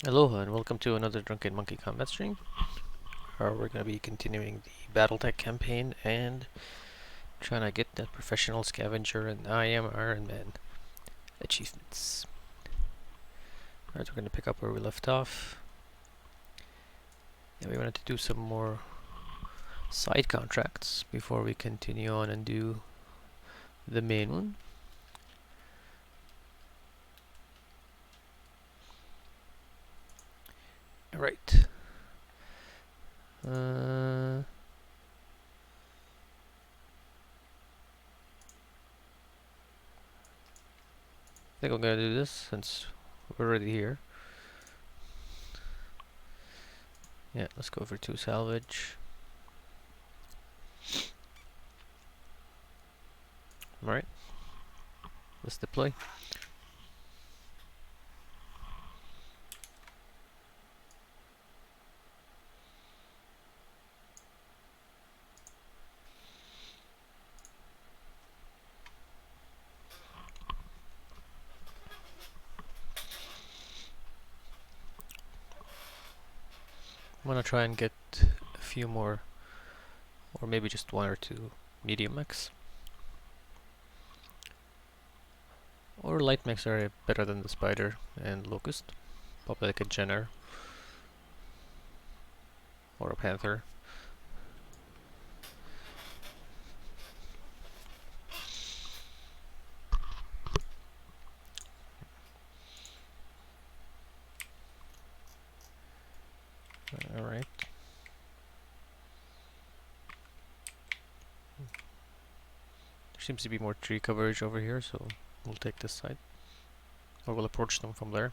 Aloha and welcome to another Drunken Monkey combat stream. We're going to be continuing the Battletech campaign and trying to get that professional scavenger and I am Iron Man achievements. Alright, we're going to pick up where we left off. Yeah, we wanted to do some more side contracts before we continue on and do the main one. Alright. I think I'm going to do this since we're already here. Yeah, let's go for 2 salvage. Alright, let's deploy. I'm gonna try and get a few more, or maybe just 1 or 2 medium mechs. Or light mechs are better than the spider and locust. Probably like a Jenner or a panther. Alright. There seems to be more tree coverage over here, so we'll take this side. Or we'll approach them from there.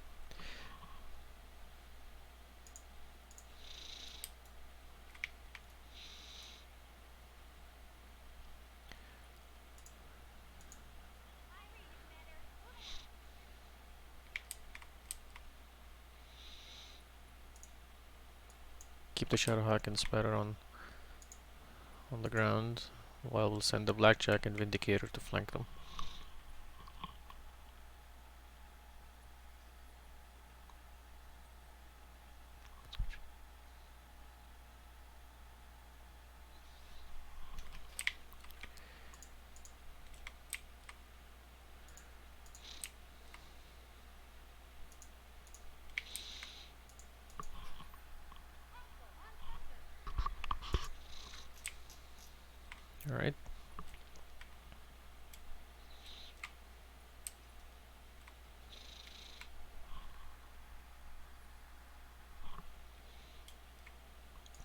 Keep the Shadowhawk and Spider on the ground, while we'll send the Blackjack and Vindicator to flank them. Alright.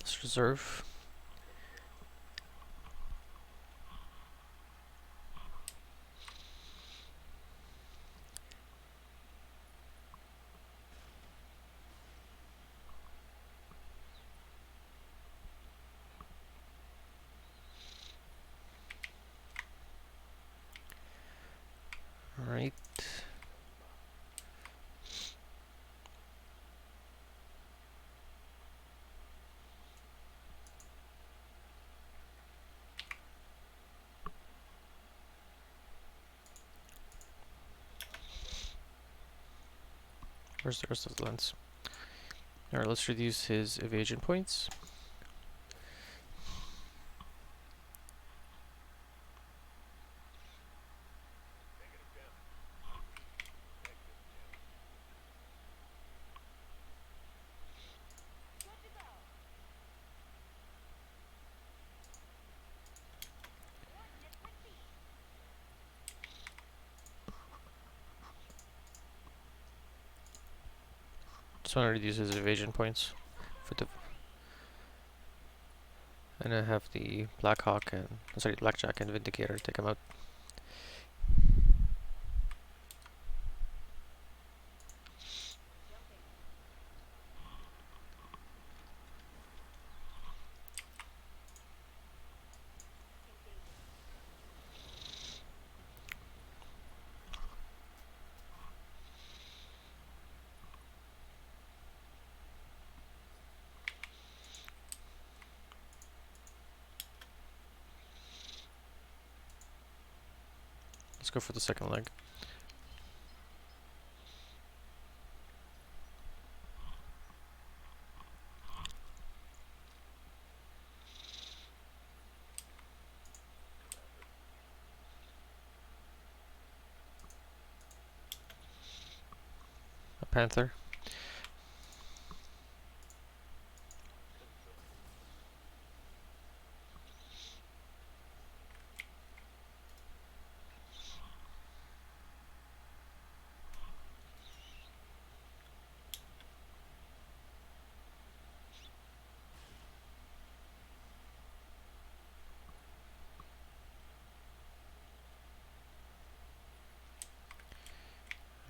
Let's reserve. Alright. Where's the rest of the lens? Alright, let's reduce his evasion points. Just want to reduce his evasion points for the, and I have the Blackjack and Vindicator take him out. Let's go for the second leg. Panther.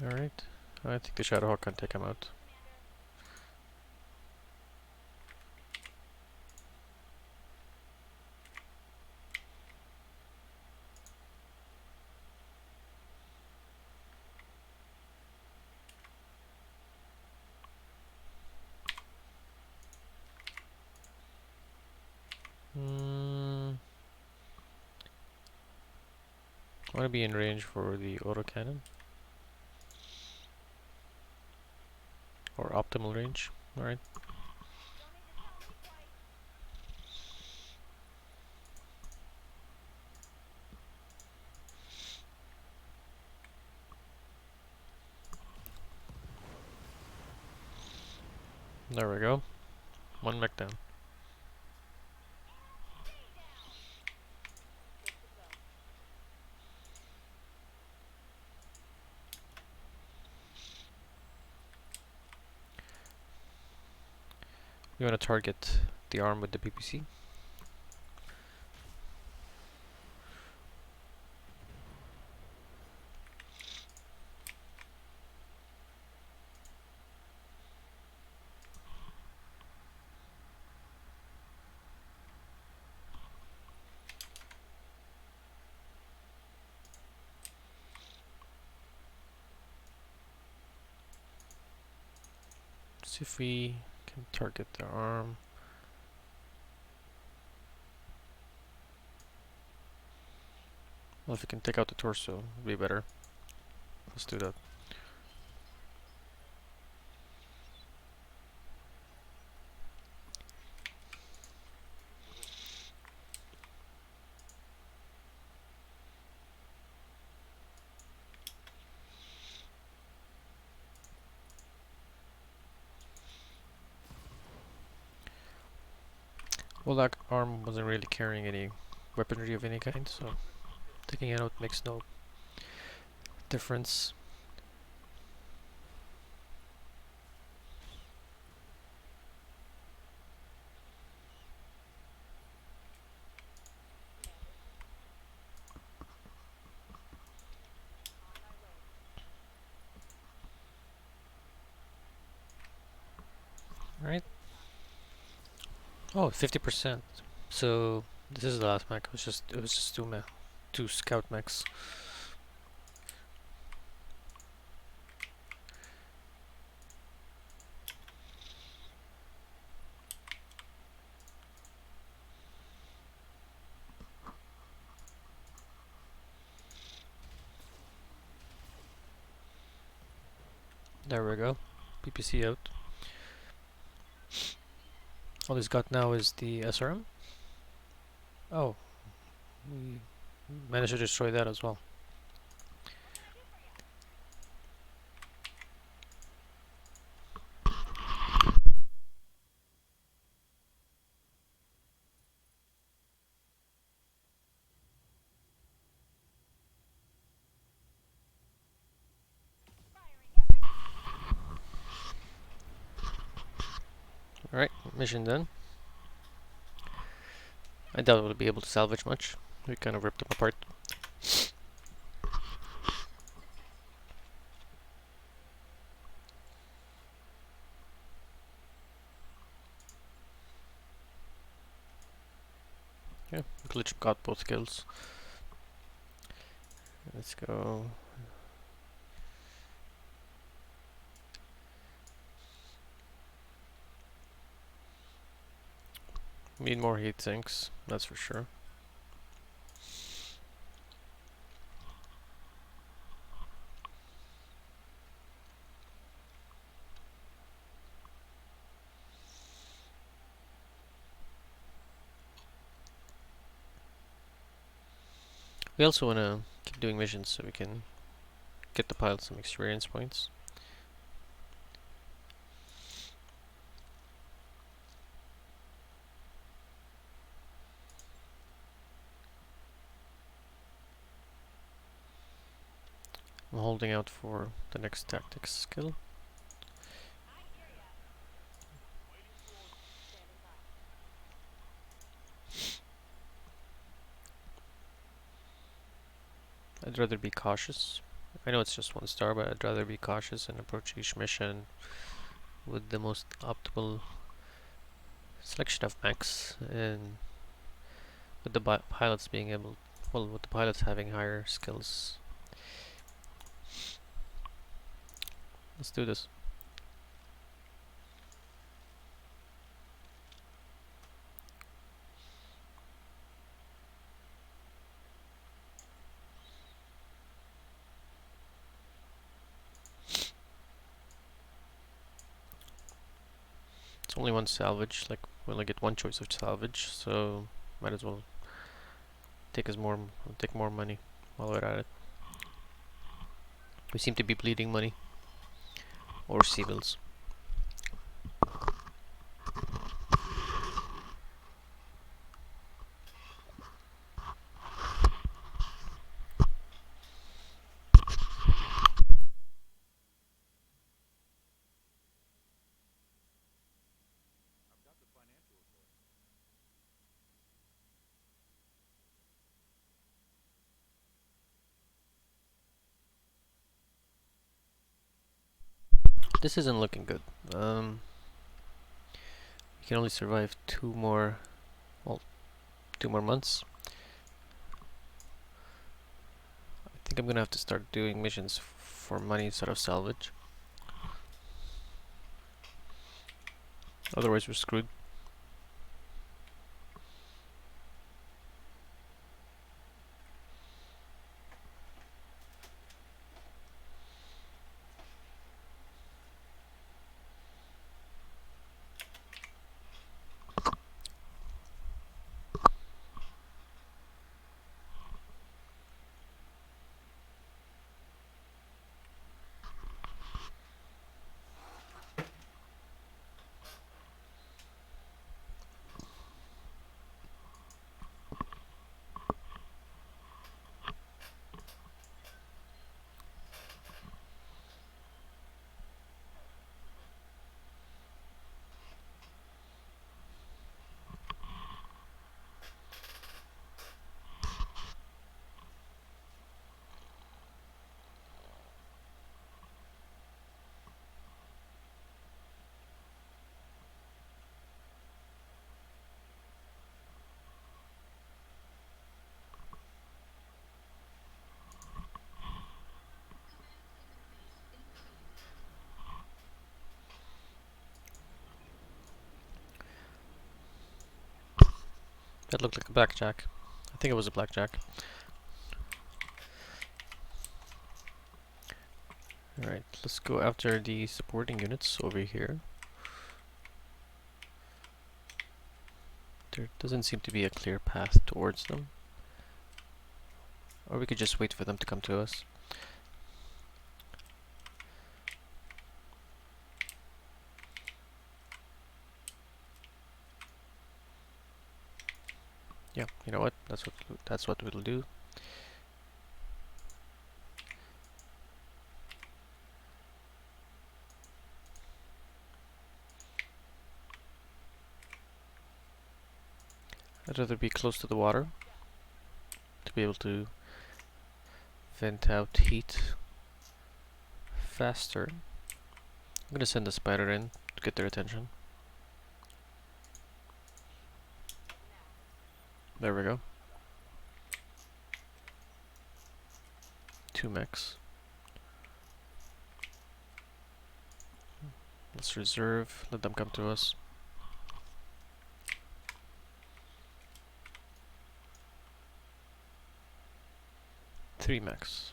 Alright. I think the Shadowhawk can take him out. I want to be in range for the autocannon. Or optimal range. Alright. There we go. One mech down. We want to target the arm with the PPC. See if we can target the arm. Well, if we can take out the torso, it'd be better. Let's do that. Well, that arm wasn't really carrying any weaponry of any kind, so taking it out makes no difference. Right? Oh, 50%. So this is the last mech. It was just two scout mechs. There we go. PPC out. All he's got now is the SRM. Oh, we managed to destroy that as well. Alright, mission done. I doubt we'll be able to salvage much. We kind of ripped them apart. Yeah, Glitch got both kills. Let's go. Need more heat sinks, that's for sure. We also want to keep doing missions so we can get the pilot some experience points. I'm holding out for the next tactics skill. I'd rather be cautious. I know it's just 1 star, but I'd rather be cautious and approach each mission with the most optimal selection of mechs, and with the pilots being able, well, with the pilots having higher skills. Let's do this. It's only 1 salvage, like we only get 1 choice of salvage, so might as well take more money while we're at it. We seem to be bleeding money or civils. This isn't looking good. We can only survive 2 more months. I think I'm gonna have to start doing missions for money instead of salvage. Otherwise, we're screwed. That looked like a blackjack. I think it was a blackjack. Alright, let's go after the supporting units over here. There doesn't seem to be a clear path towards them. Or we could just wait for them to come to us. Yeah, you know what? That's what we'll do. I'd rather be close to the water to be able to vent out heat faster. I'm gonna send a spider in to get their attention. There we go. 2 mechs. Let's reserve, let them come to us. 3 mechs.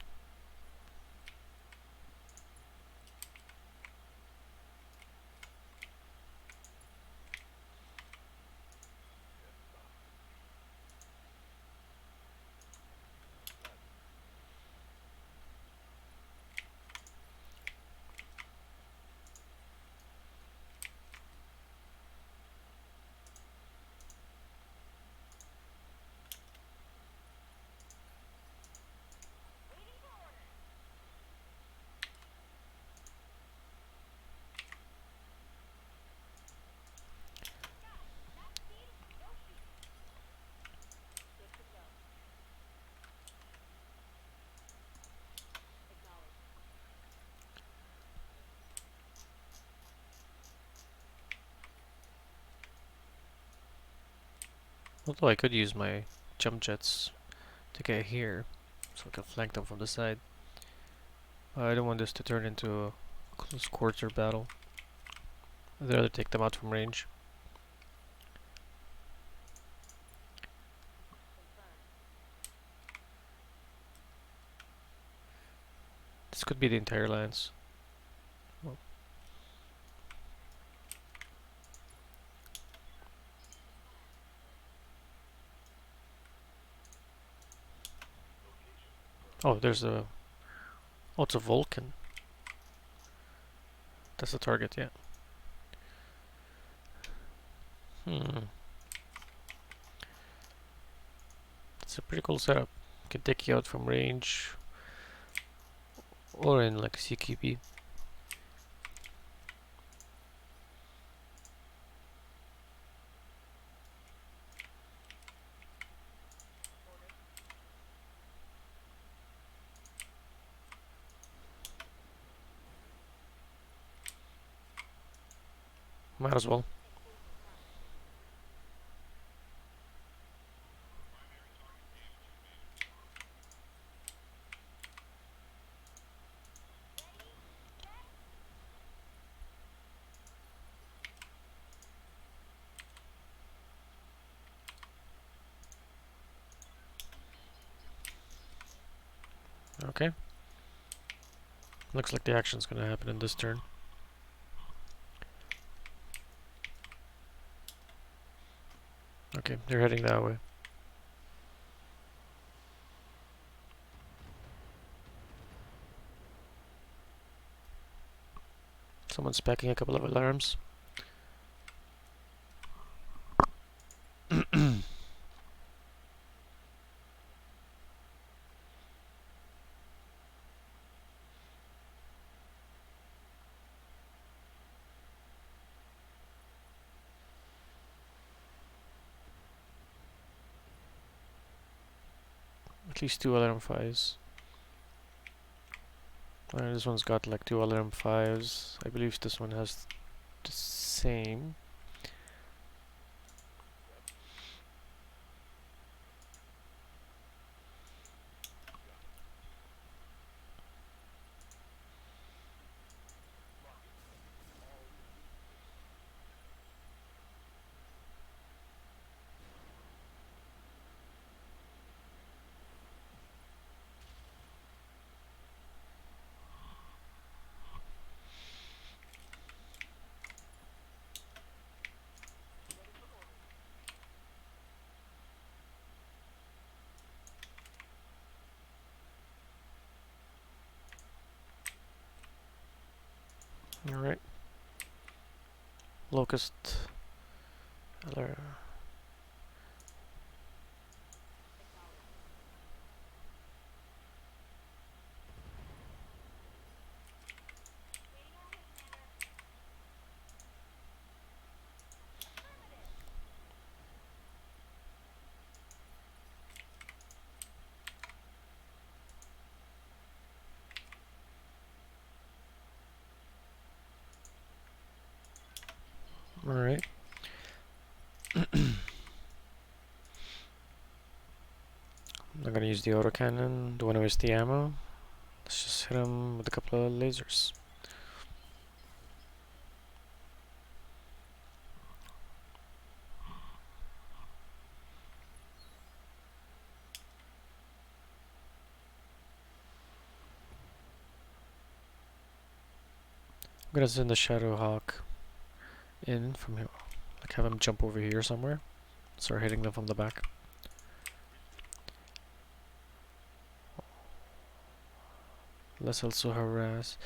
Although I could use my jump jets to get here, so I can flank them from the side. I don't want this to turn into a close quarter battle. I'd rather take them out from range. This could be the entire lines. Well, oh, there's a... Oh, it's a Vulcan. That's the target, yeah. It's a pretty cool setup. Can take you out from range or in like CQB. Might as well. Okay. Looks like the action's gonna happen in this turn. Okay, they're heading that way. Someone's packing a couple of alarms. At least 2 alarm 5s. This one's got like 2 alarm 5s. I believe this one has the same. Alright. Locust. Alarm. Alright. I'm gonna use the autocannon. Don't want to waste the ammo. Let's just hit him with a couple of lasers. I'm gonna send the Shadow Hawk in from here. Like have him jump over here somewhere. Start hitting them from the back. Let's also harass.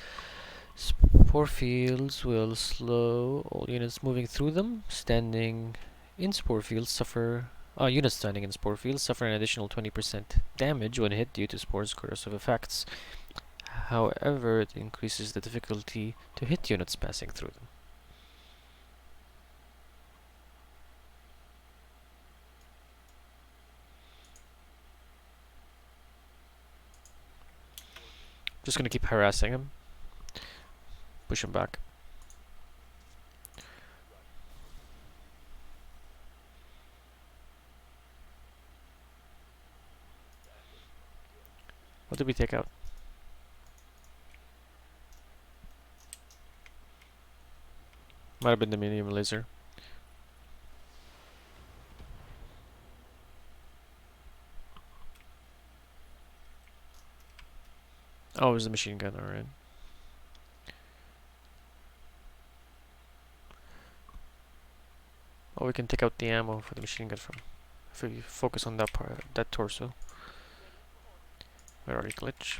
Spore fields will slow all units moving through them. Standing in spore fields suffer. Units standing in spore fields suffer an additional 20% damage when hit due to spore's corrosive effects. However, it increases the difficulty to hit units passing through them. Just gonna keep harassing him. Push him back. What did we take out? Might have been the medium laser. Oh, it was the machine gun, alright. Oh, we can take out the ammo for the machine gun from. If we focus on that part, that torso. Where are you, glitch?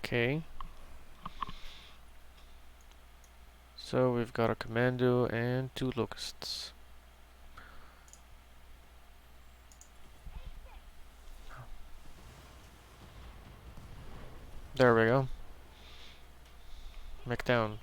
Okay. So we've got a commando and 2 locusts. There we go. Mech down.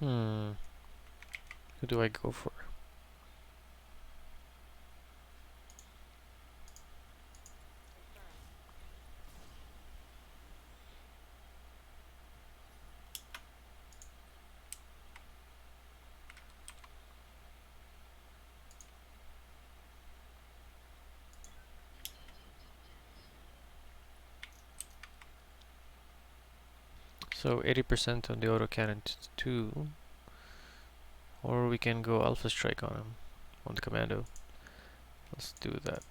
Hmm. Who do I go for? So 80% on the autocannon 2. Or we can go alpha strike on him. On the commando. Let's do that.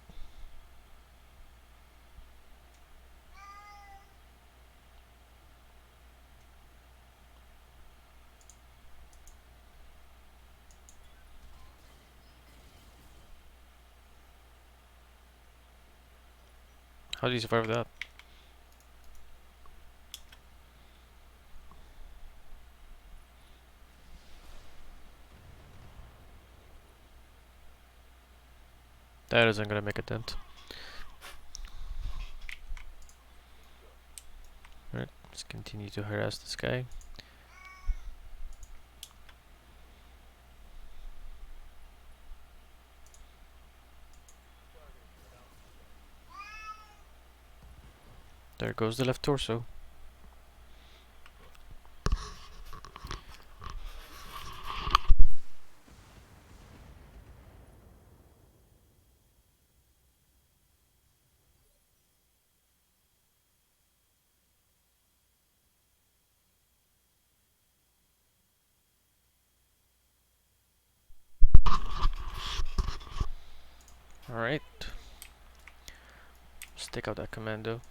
How do you survive that? That isn't gonna make a dent. Alright, let's continue to harass this guy. There goes the left torso. Alright. Let's take out that commando.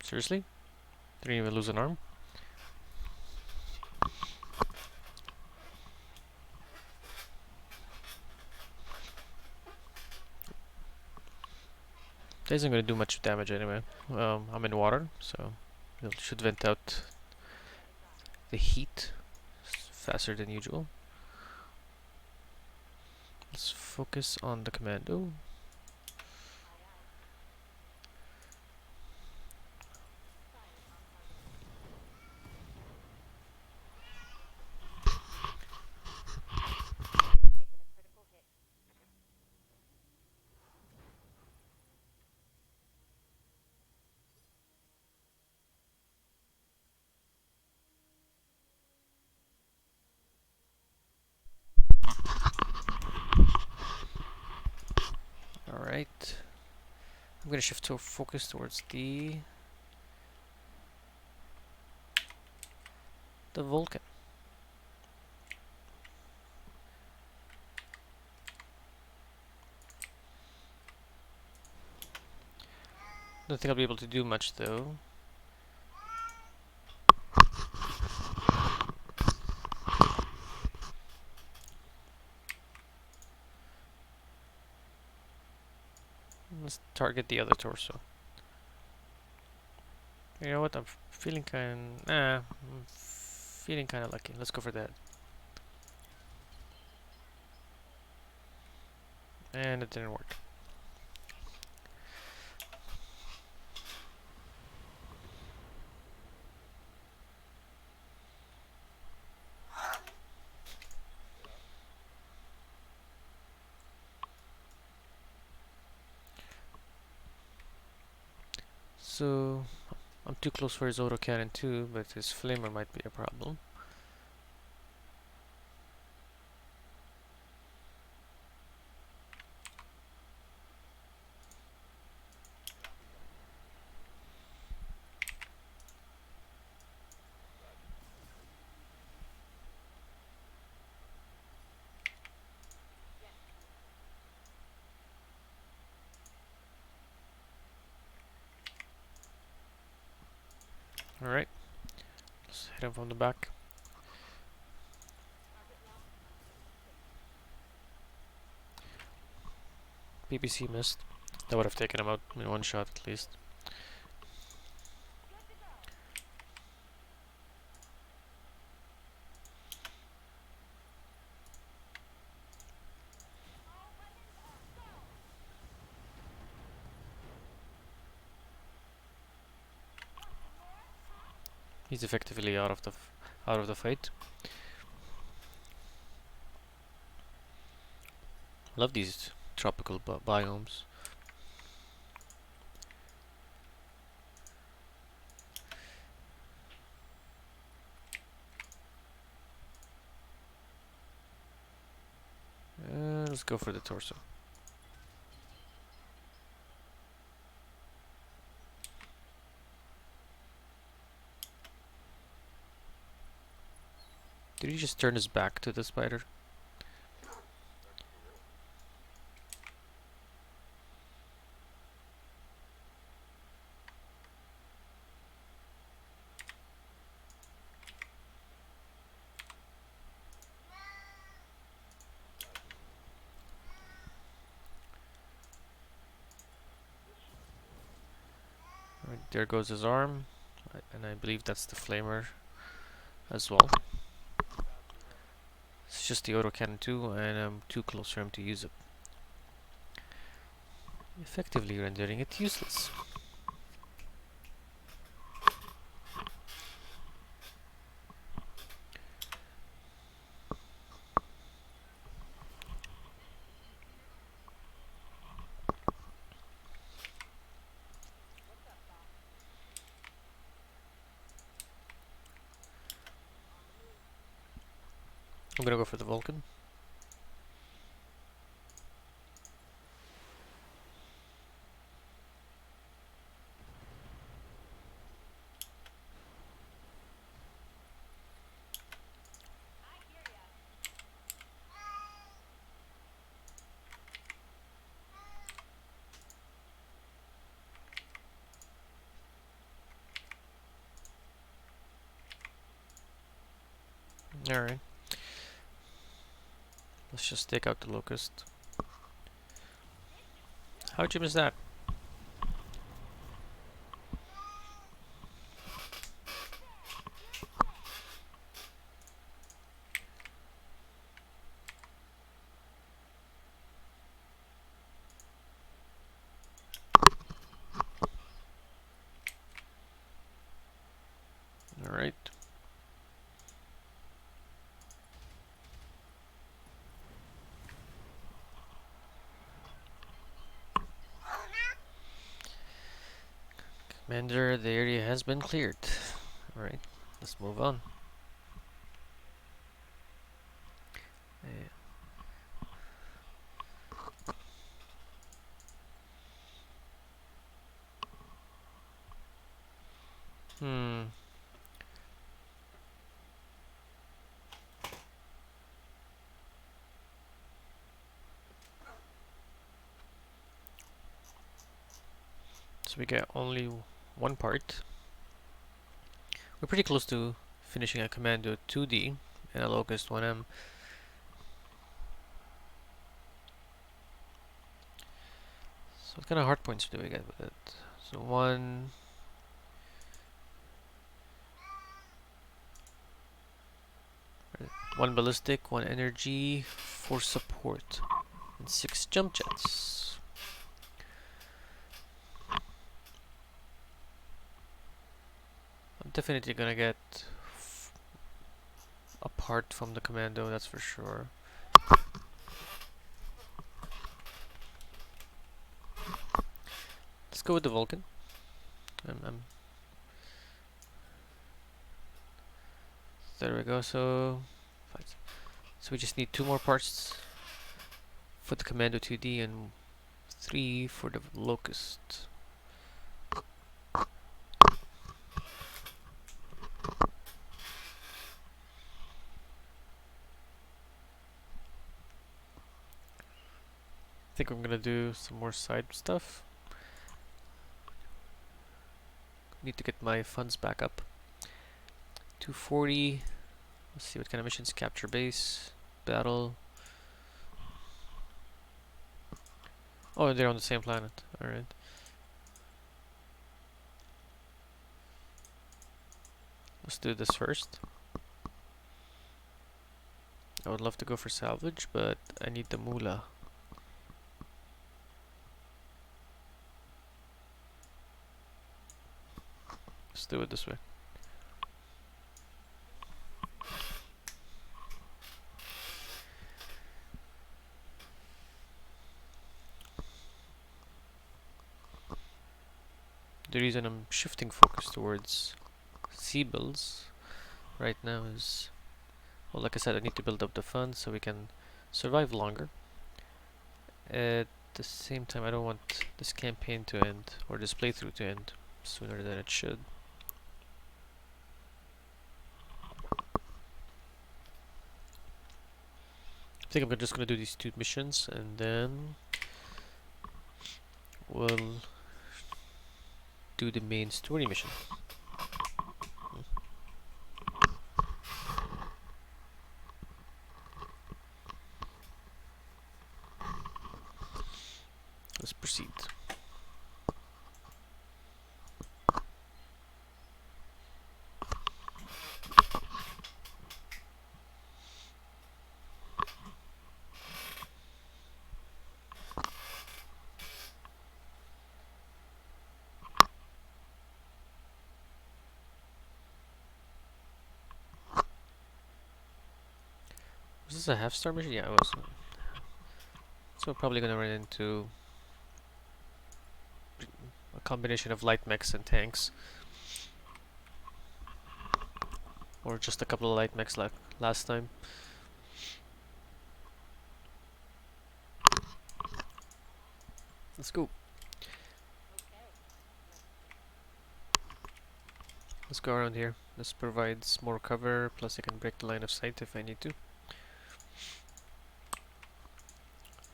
Seriously? Didn't even lose an arm? That isn't gonna do much damage anyway. I'm in water, so it should vent out the heat faster than usual. Let's focus on the commando. Alright. I'm gonna shift to focus towards the Vulcan. Don't think I'll be able to do much though. Let's target the other torso. You know what? I'm feeling I'm feeling kind of lucky. Let's go for that. And it didn't work. So I'm too close for his autocannon too, but his flamer might be a problem. Alright, let's hit him from the back. PPC missed. That would have taken him out in one shot at least. He's effectively out of the fight. Love these tropical biomes. Let's go for the torso. Did he just turn his back to the spider? Right, there goes his arm, and I believe that's the flamer as well. It's just the autocannon too, and I'm too close for him to use it. Effectively rendering it useless. I'm gonna go for the Vulcan. Alright. Let's just take out the Locust. How'd you miss that? Alright. Commander, the area has been cleared. Alright, let's move on. Hmm. So we get only one part. We're pretty close to finishing a Commando 2D and a Locust 1M. So what kind of hard points do we get with it? So one ballistic, 1 energy, 4 support, and 6 jump jets. I'm definitely gonna get a part from the Commando, that's for sure. Let's go with the Vulcan. There we go. So we just need 2 more parts for the Commando 2D and 3 for the Locust. I think I'm gonna do some more side stuff. Need to get my funds back up. 240. Let's see what kind of missions. Capture base, battle. Oh, they're on the same planet. Alright. Let's do this first. I would love to go for salvage, but I need the moolah. Let's do it this way. The reason I'm shifting focus towards sea builds right now is, well, like I said, I need to build up the funds so we can survive longer. At the same time, I don't want this campaign to end, or this playthrough to end, sooner than it should. I think I'm just gonna do these 2 missions, and then we'll do the main story mission. Let's proceed. Was this a half-star mission? Yeah, it was. So we're probably gonna run into a combination of light mechs and tanks. Or just a couple of light mechs like last time. Let's go. Let's go around here. This provides more cover, plus I can break the line of sight if I need to.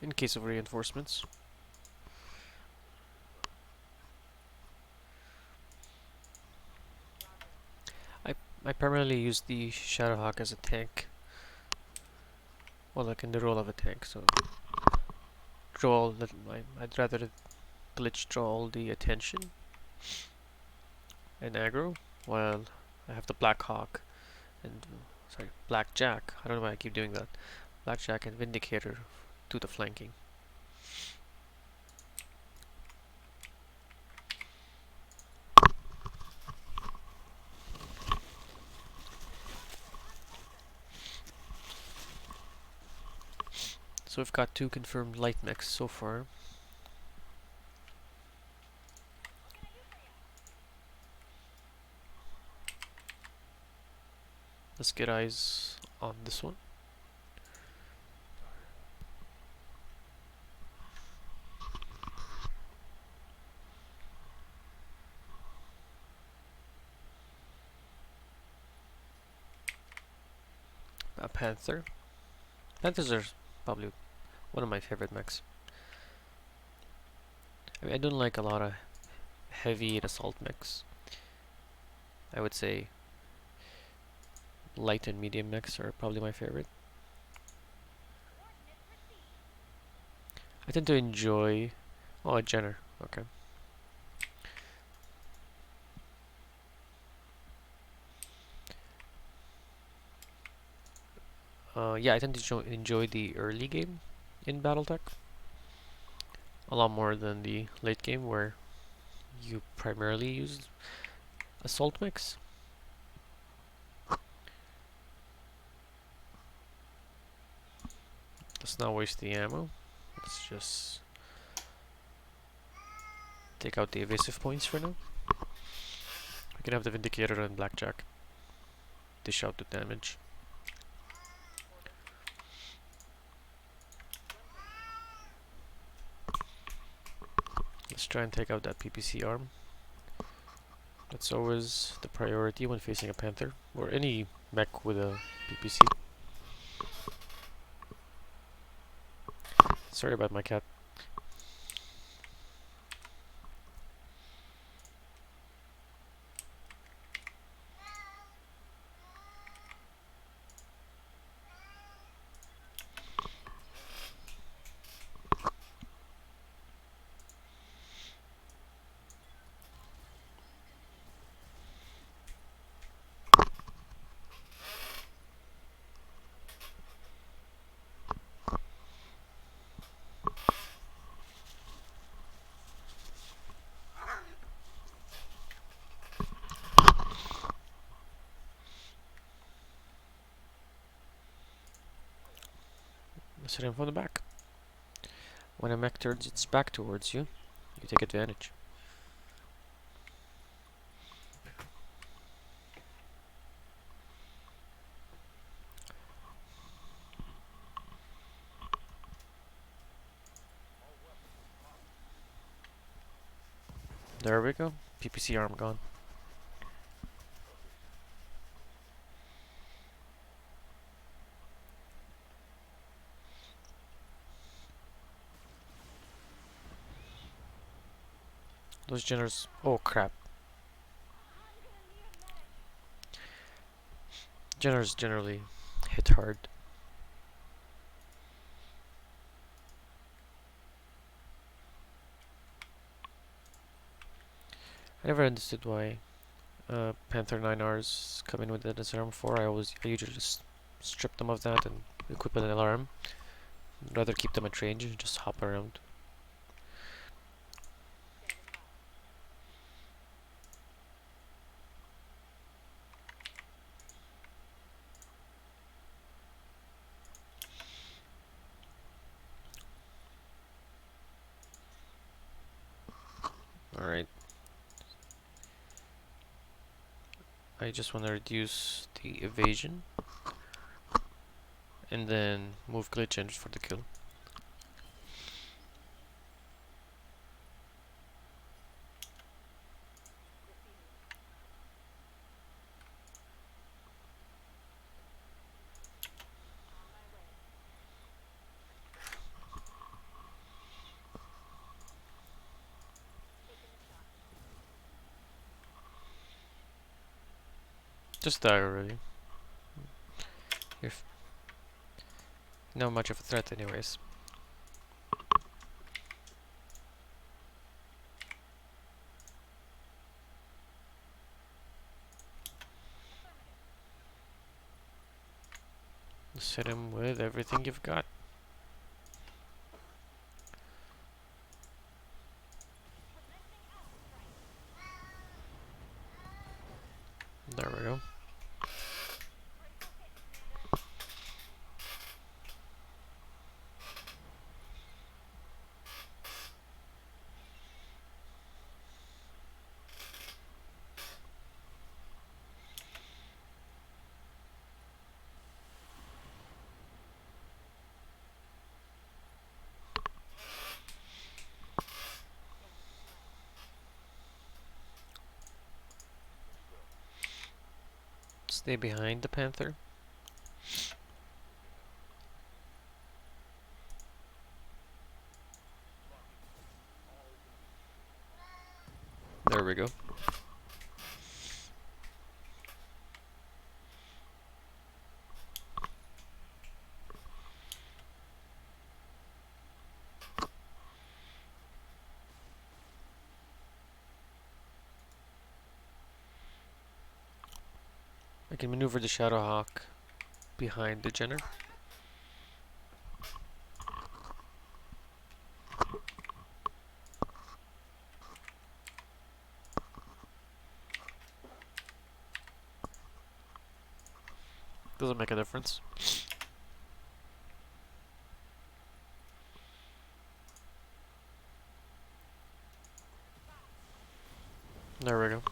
In case of reinforcements. I primarily use the Shadowhawk as a tank. Well, like in the role of a tank, so I'd rather glitch draw all the attention and aggro, while I have the Black Hawk and Blackjack. I don't know why I keep doing that. Blackjack and Vindicator do the flanking. So we've got 2 confirmed light mechs so far. Let's get eyes on this one. A Panther. Panthers are probably one of my favorite mechs. I mean, I don't like a lot of heavy and assault mechs. I would say light and medium mechs are probably my favorite. I tend to enjoy... Oh, a Jenner. Okay. Yeah, I tend to enjoy the early game in Battletech a lot more than the late game where you primarily use assault mechs. Let's not waste the ammo. Let's just take out the evasive points for now. We can have the Vindicator and Blackjack dish out the damage. Let's try and take out that PPC arm. That's always the priority when facing a Panther, or any mech with a PPC. Sorry about my cat. Let's hit him from the back. When a mech turns its back towards you, you take advantage. There we go. PPC arm gone. Those Jenners... Oh crap. Jenners generally hit hard. I never understood why Panther 9Rs come in with the disarm 4. I usually just strip them of that and equip an alarm. I'd rather keep them at range and just hop around. Alright. I just want to reduce the evasion and then move glitch engine for the kill. Just die already. You're not much of a threat anyways. Just hit him with everything you've got. There we go. Stay behind the Panther. I can maneuver the Shadowhawk behind the Jenner. Doesn't make a difference. There we go.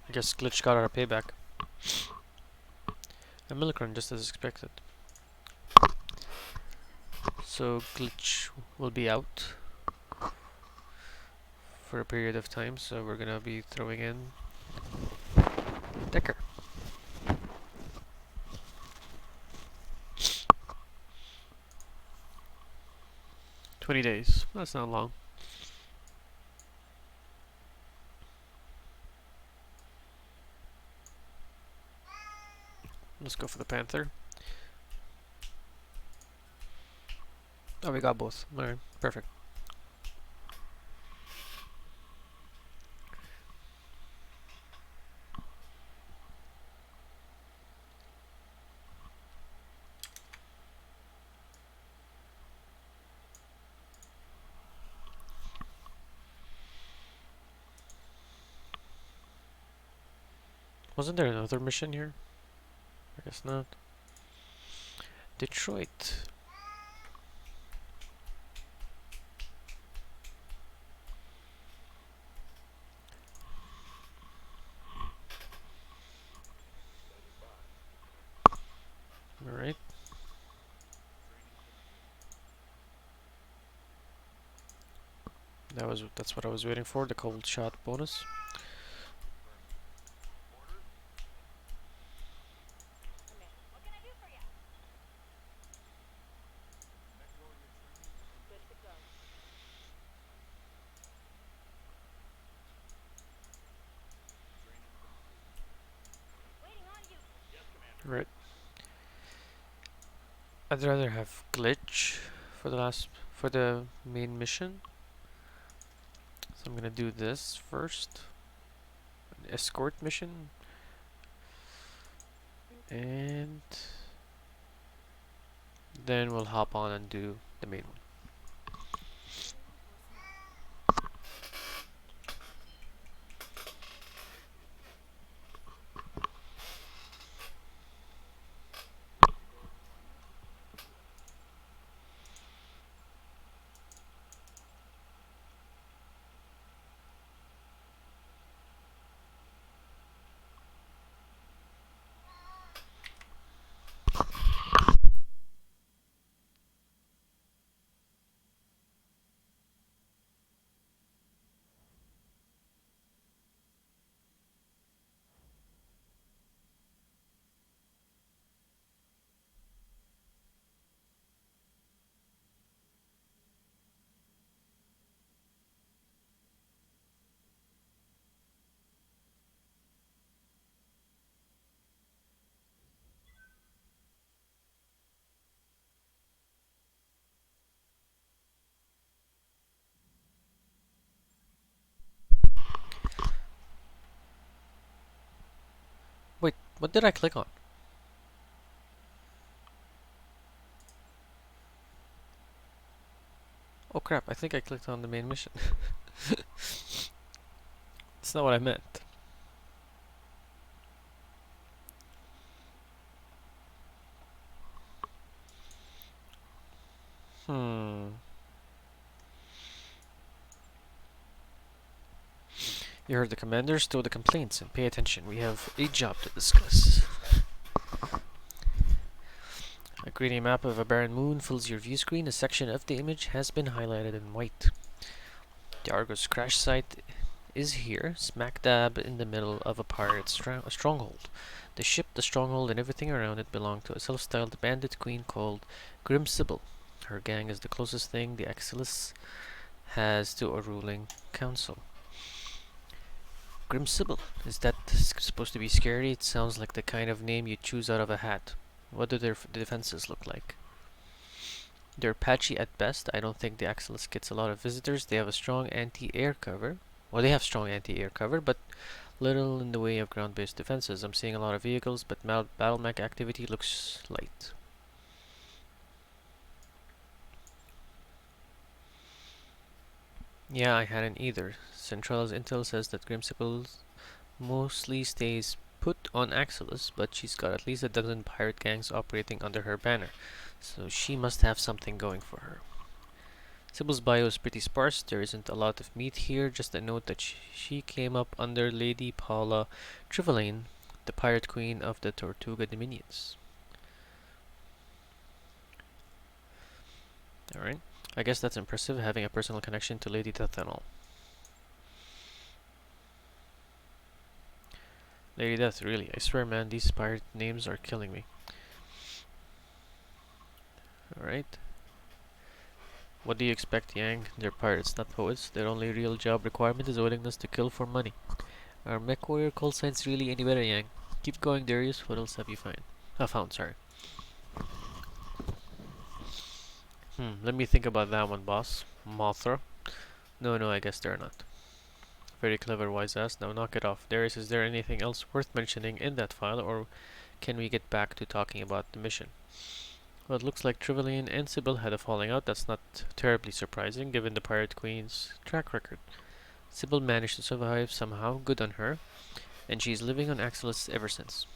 I guess Glitch got our payback. A Millicron, just as expected. So Glitch will be out for a period of time, so we're gonna be throwing in Decker. 20 days. That's not long. Let's go for the Panther. Oh, we got both. Alright, perfect. Wasn't there another mission here? I guess not. Detroit. Alright. That's what I was waiting for, the cold shot bonus. Right. I'd rather have glitch for the main mission. So I'm gonna do this first. An escort mission. And then we'll hop on and do the main one. Wait, what did I click on? Oh crap, I think I clicked on the main mission. That's not what I meant. You heard the commander, stow the complaints and pay attention. We have a job to discuss. A greedy map of a barren moon fills your view screen. A section of the image has been highlighted in white. The Argos crash site is here, smack dab in the middle of a pirate stronghold. The ship, the stronghold, and everything around it belong to a self-styled bandit queen called Grim Sybil. Her gang is the closest thing the Exilus has to a ruling council. Grim Sybil, is that supposed to be scary? It sounds like the kind of name you choose out of a hat. What do their defenses look like? They're patchy at best. I don't think the Axelis gets a lot of visitors. They have a strong anti-air cover. Well, they have strong anti-air cover, but little in the way of ground-based defenses. I'm seeing a lot of vehicles, but battle mech activity looks light. Yeah, I hadn't either. Centrala's intel says that Grimsicle mostly stays put on Axelis, but she's got at least a dozen pirate gangs operating under her banner, so she must have something going for her. Sybil's bio is pretty sparse. There isn't a lot of meat here, just a note that she came up under Lady Paula Trivelaine, the pirate queen of the Tortuga Dominions. Alright. I guess that's impressive, having a personal connection to Lady Death and all. Lady Death, really. I swear, man, these pirate names are killing me. Alright. What do you expect, Yang? They're pirates, not poets. Their only real job requirement is willingness to kill for money. Are mech warrior call signs really any better, Yang? Keep going, Darius. What else have you found, sorry. Let me think about that one, boss. Mothra? No, I guess they're not. Very clever, wise ass. Now knock it off. Darius, is there anything else worth mentioning in that file, or can we get back to talking about the mission? Well, it looks like Trivelian and Sybil had a falling out. That's not terribly surprising, given the Pirate Queen's track record. Sybil managed to survive somehow, good on her, and she's living on Axelis ever since.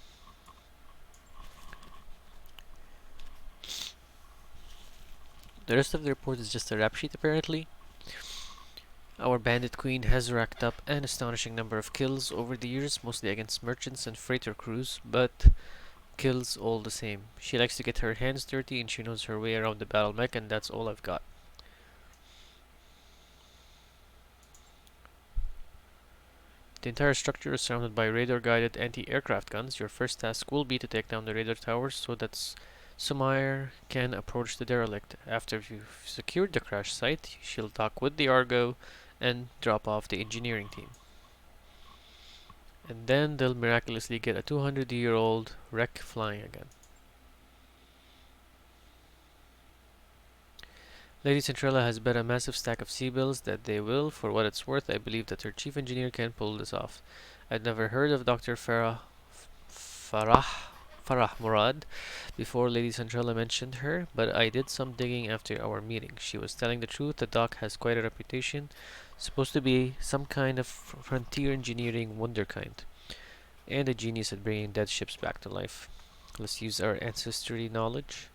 The rest of the report is just a rap sheet, apparently. Our bandit queen has racked up an astonishing number of kills over the years, mostly against merchants and freighter crews, but kills all the same. She likes to get her hands dirty and she knows her way around the battle mech, and that's all I've got. The entire structure is surrounded by radar-guided anti-aircraft guns. Your first task will be to take down the radar towers so that Sumair can approach the derelict. After you've secured the crash site, she'll dock with the Argo and drop off the engineering team. And then they'll miraculously get a 200-year-old wreck flying again. Lady Centrella has bet a massive stack of C-bills that they will. For what it's worth, I believe that her chief engineer can pull this off. I'd never heard of Dr. Farah Farah Murad before Lady Centrella mentioned her, but I did some digging after our meeting. She was telling the truth. The doc has quite a reputation. Supposed to be some kind of frontier engineering wonderkind, and a genius at bringing dead ships back to life. Let's use our ancestry knowledge.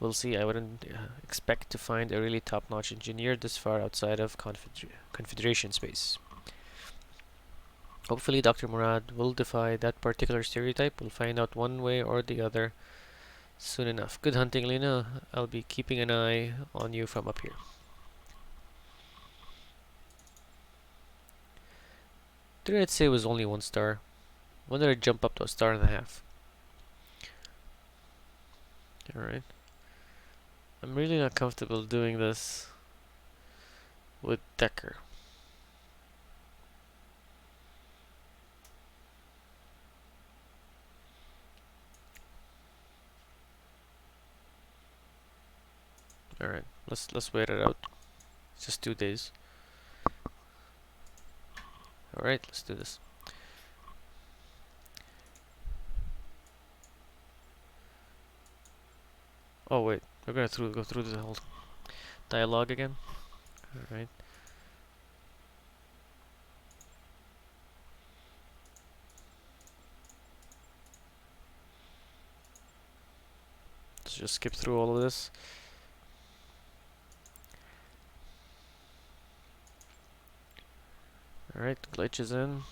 We'll see. I wouldn't expect to find a really top-notch engineer this far outside of Confederation space. Hopefully Dr. Murad will defy that particular stereotype. We'll find out one way or the other soon enough. Good hunting, Lena. I'll be keeping an eye on you from up here. Did I say it was only 1 star? When did I jump up to a star and a half? Alright. I'm really not comfortable doing this with Decker. Alright, let's wait it out. It's just 2 days. Alright, let's do this. Oh wait, we're gonna go through the whole dialogue again. Alright. Let's just skip through all of this. Alright, glitch is in.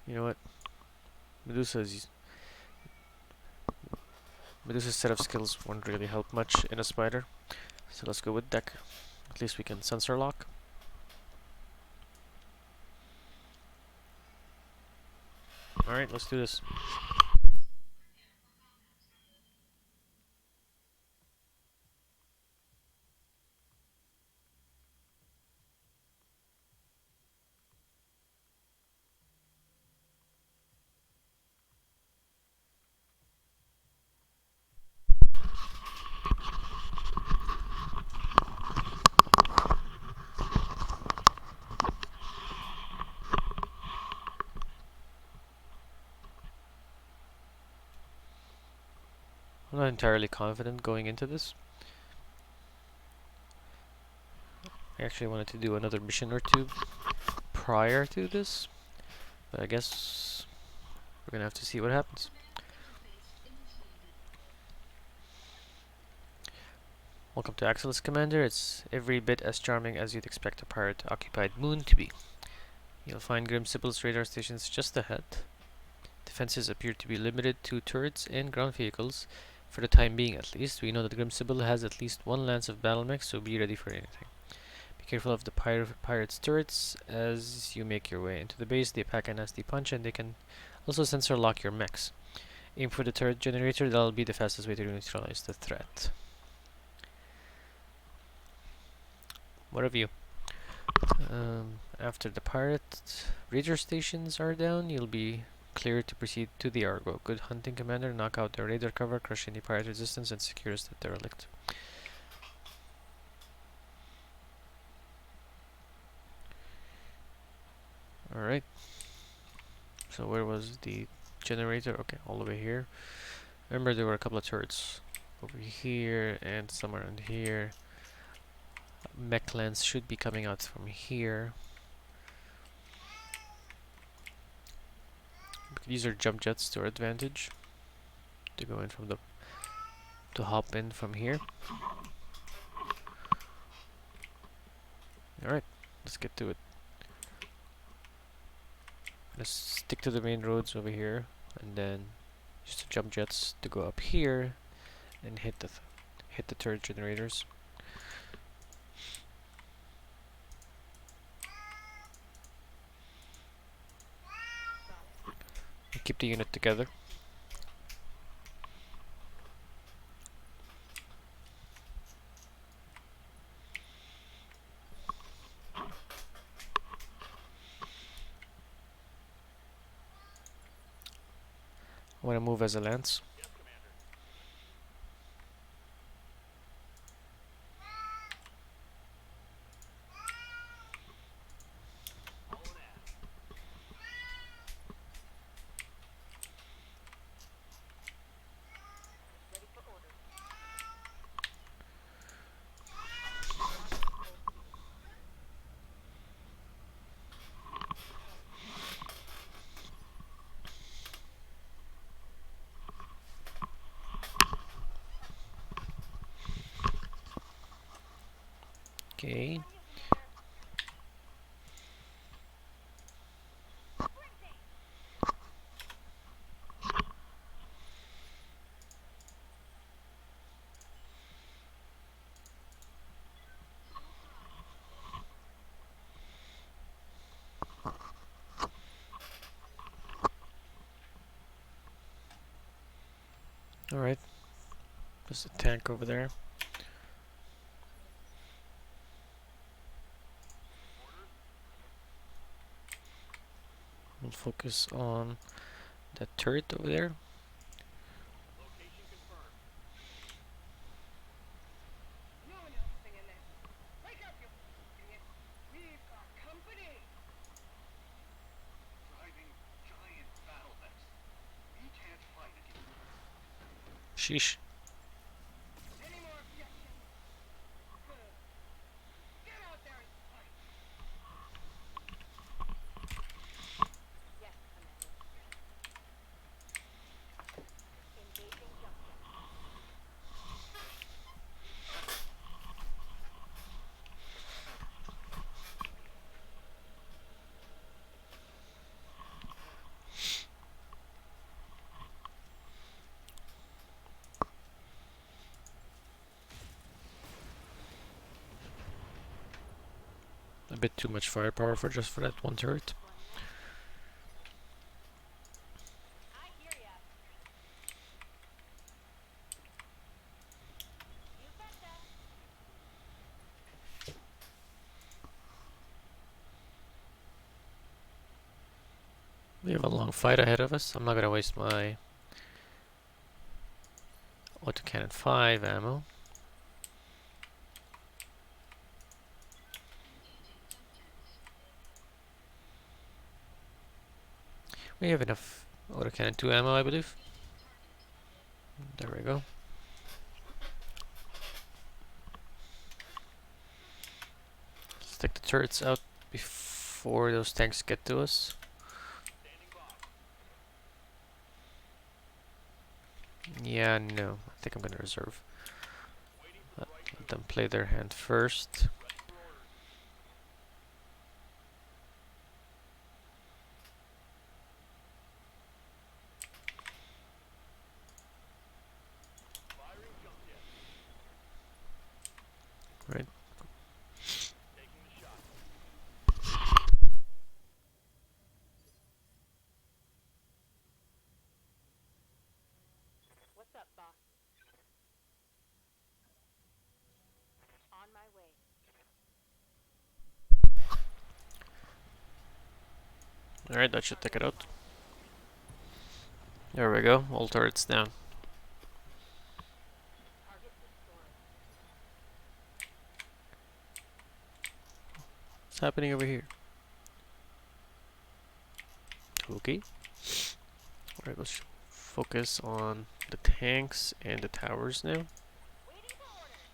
You know what? Medusa's set of skills won't really help much in a spider. So let's go with Deck. At least we can sensor lock. Alright, let's do this. not entirely confident going into this. I actually wanted to do another mission or two prior to this, but I guess we're gonna have to see what happens. Welcome to Axelis, Commander. It's every bit as charming as you'd expect a pirate-occupied moon to be. You'll find Grim Sibyl's radar stations just ahead. Defenses appear to be limited to turrets and ground vehicles, for the time being at least. We know that Grim Sibyl has at least one lance of battle mechs, so be ready for anything. Be careful of the pirates' turrets as you make your way into the base. They pack a nasty punch and they can also sensor lock your mechs. Aim for the turret generator, that'll be the fastest way to neutralize the threat. What of you? After the pirate radar stations are down, you'll be cleared to proceed to the Argo. Good hunting, Commander. Knock out their radar cover, crush any pirate resistance, and secure the derelict. Alright. So where was the generator? Okay, all the way here. Remember there were a couple of turrets over here and somewhere around here. Mech lance should be coming out from here. These are jump jets to our advantage. To go in from the to hop in from here. Alright, let's get to it. Let's stick to the main roads over here, and then use the jump jets to go up here and hit the turret generators. And keep the unit together. I want to move as a lance. Okay. Alright. There's a tank over there. We'll focus on that turret over there. Sheesh. A bit too much firepower for just for that one turret. We have a long fight ahead of us. I'm not gonna waste my autocannon 5 ammo. We have enough autocannon 2 ammo, I believe. There we go. take the turrets out before those tanks get to us. Yeah, no. I think I'm gonna reserve. Let them play their hand first. Right. What's up, boss? On my way. Alright, that should take it out. There we go. All turrets down. Target destroyed. What's happening over here? Okay. Alright, let's focus on the tanks and the towers now. Waiting for orders.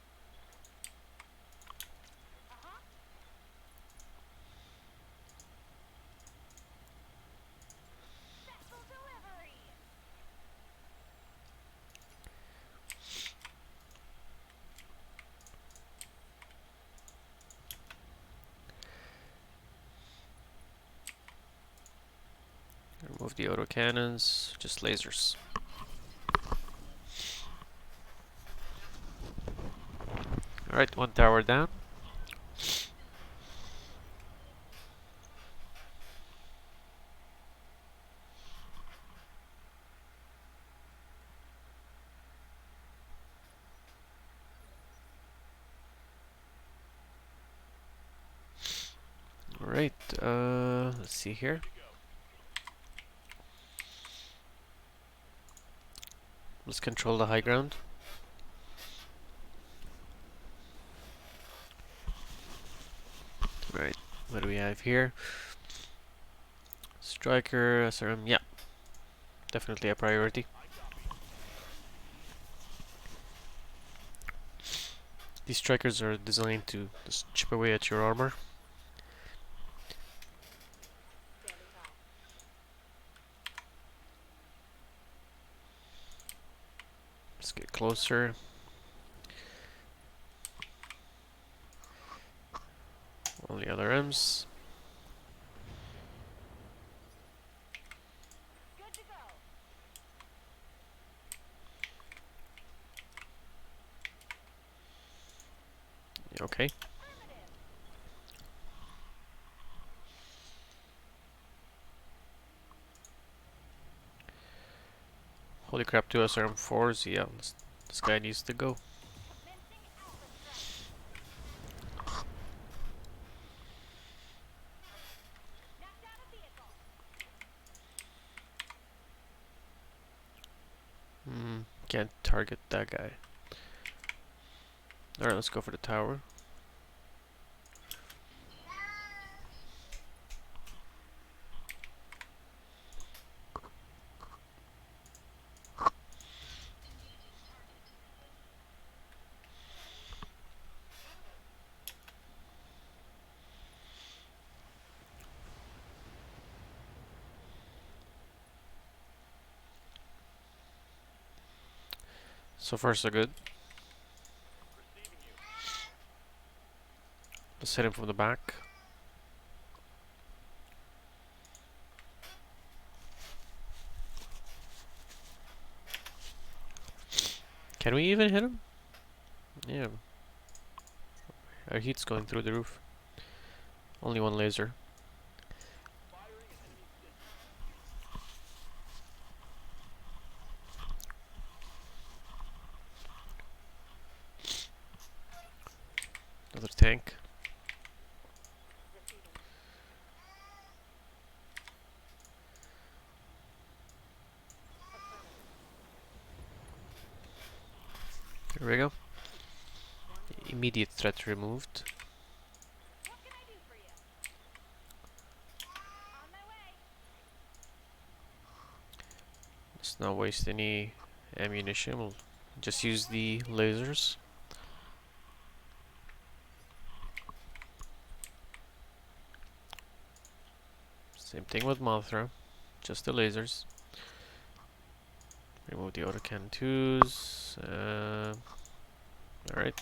Uh-huh. Vessel delivery. Remove the autocannons, just lasers. Alright, one tower down. Alright, let's see here. Let's control the high ground. Right, what do we have here? Striker, SRM, yeah, definitely a priority. These strikers are designed to just chip away at your armor. Standing by. Let's get closer. All the other M's. Good to go. Okay. Affirmative. Holy crap, 2 SRM4s. Yeah, this guy needs to go. Commencing alpha strike. Knocked out a vehicle. Can't target that guy. Alright, let's go for the tower. So far, so good. Let's hit him from the back. Can we even hit him? Yeah. Our heat's going through the roof. Only one laser. Another tank. Receiving. Affirmative. Here we go. One to go. Immediate threat removed. What can I do for you? On my way. Let's not waste any ammunition. We'll just use the lasers. Same thing with Mothra, just the lasers. Remove the autocannon 2s. Alright.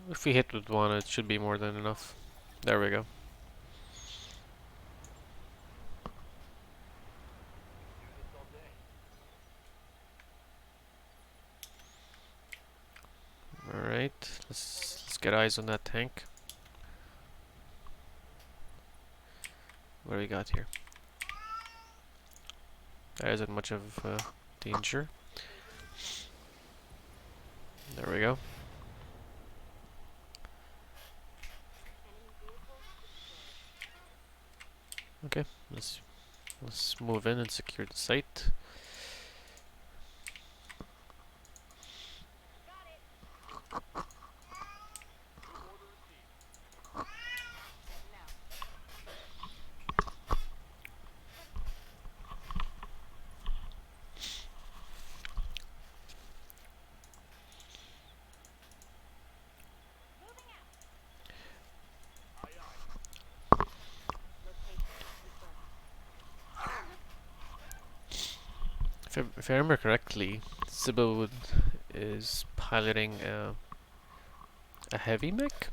If we hit with one, it should be more than enough. There we go. Alright, let's get eyes on that tank. What do we got here? That isn't much of danger. There we go. Okay, let's move in and secure the site. If I remember correctly, Sybil is piloting a heavy mech?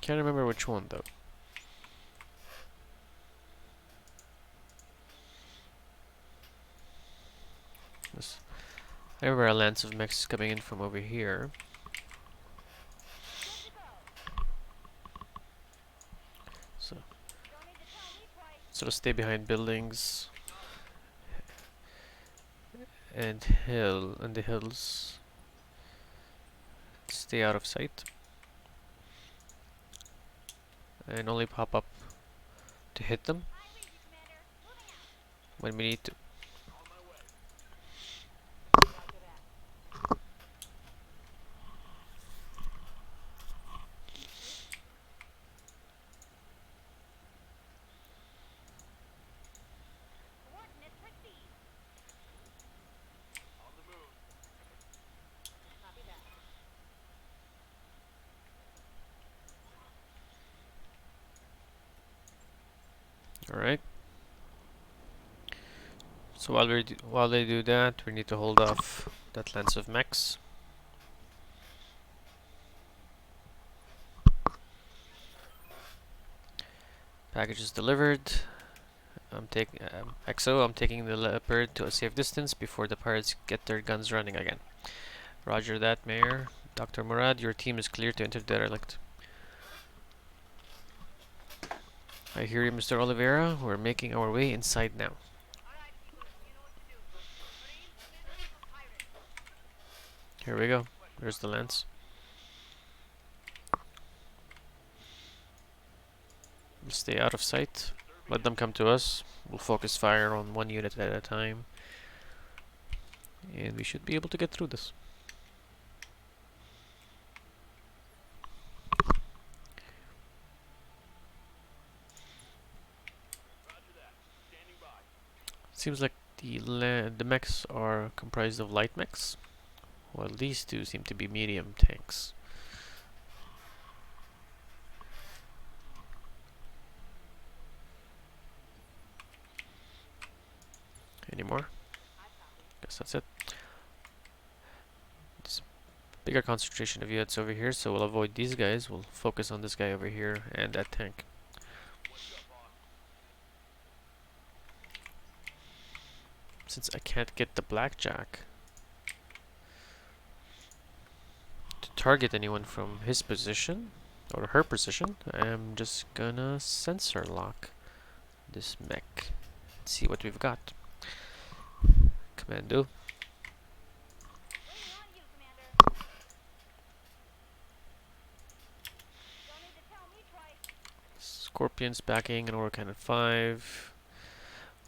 Can't remember which one though. I remember a lance of mechs coming in from over here. So sort of stay behind buildings and the hills. Stay out of sight. And only pop up to hit them when we need to. Alright. So while they do that, we need to hold off that lance of mechs. Package is delivered. I'm taking XO. I'm taking the leopard to a safe distance before the pirates get their guns running again. Roger that, Mayor. Dr. Murad, your team is clear to enter the derelict. I hear you, Mr. Oliveira. We're making our way inside now. Here we go. There's the lance. We'll stay out of sight. Let them come to us. We'll focus fire on one unit at a time. And we should be able to get through this. Seems like the mechs are comprised of light mechs, while these two seem to be medium tanks. Any more? Guess that's it. This bigger concentration of units over here, so we'll avoid these guys. We'll focus on this guy over here and that tank. Since I can't get the blackjack to target anyone from his position or her position, I'm just gonna sensor lock this mech. See what we've got. Commando. Scorpions backing an Cannon 5.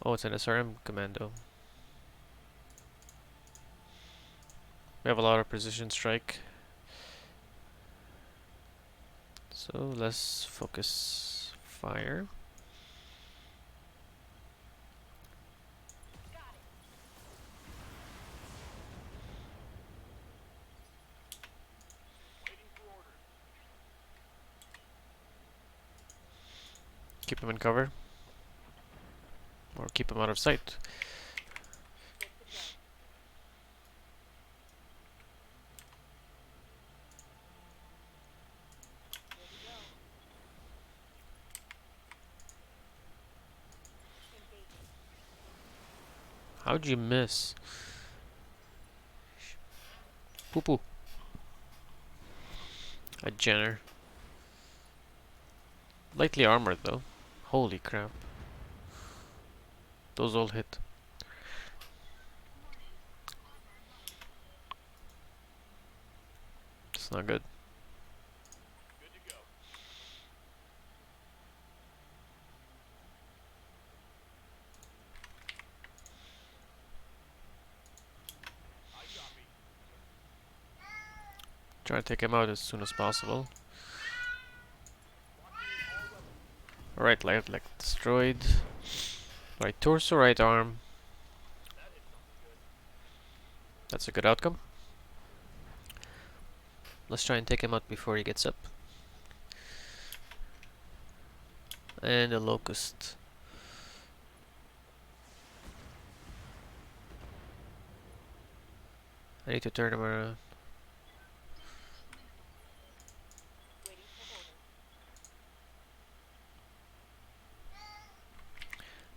Oh, it's an SRM commando. We have a lot of precision strike So let's focus fire. Got it. Keep him in cover. Or keep him out of sight. Good to go. Here we go. Engaging. How'd you miss? Poo poo. A Jenner. Lightly armored though. Holy crap. Those all hit. It's not good. Try to take him out as soon as possible. Alright, light leg destroyed. Right torso, right arm. That's a good outcome. Let's try and take him out before he gets up. And a locust. I need to turn him around. Waiting for orders.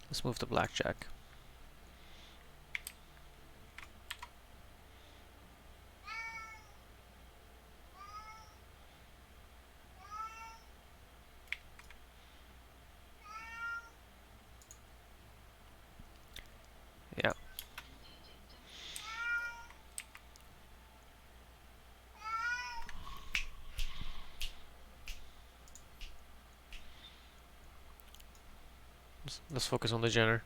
Let's move the blackjack. Yeah. Let's focus on the Jenner.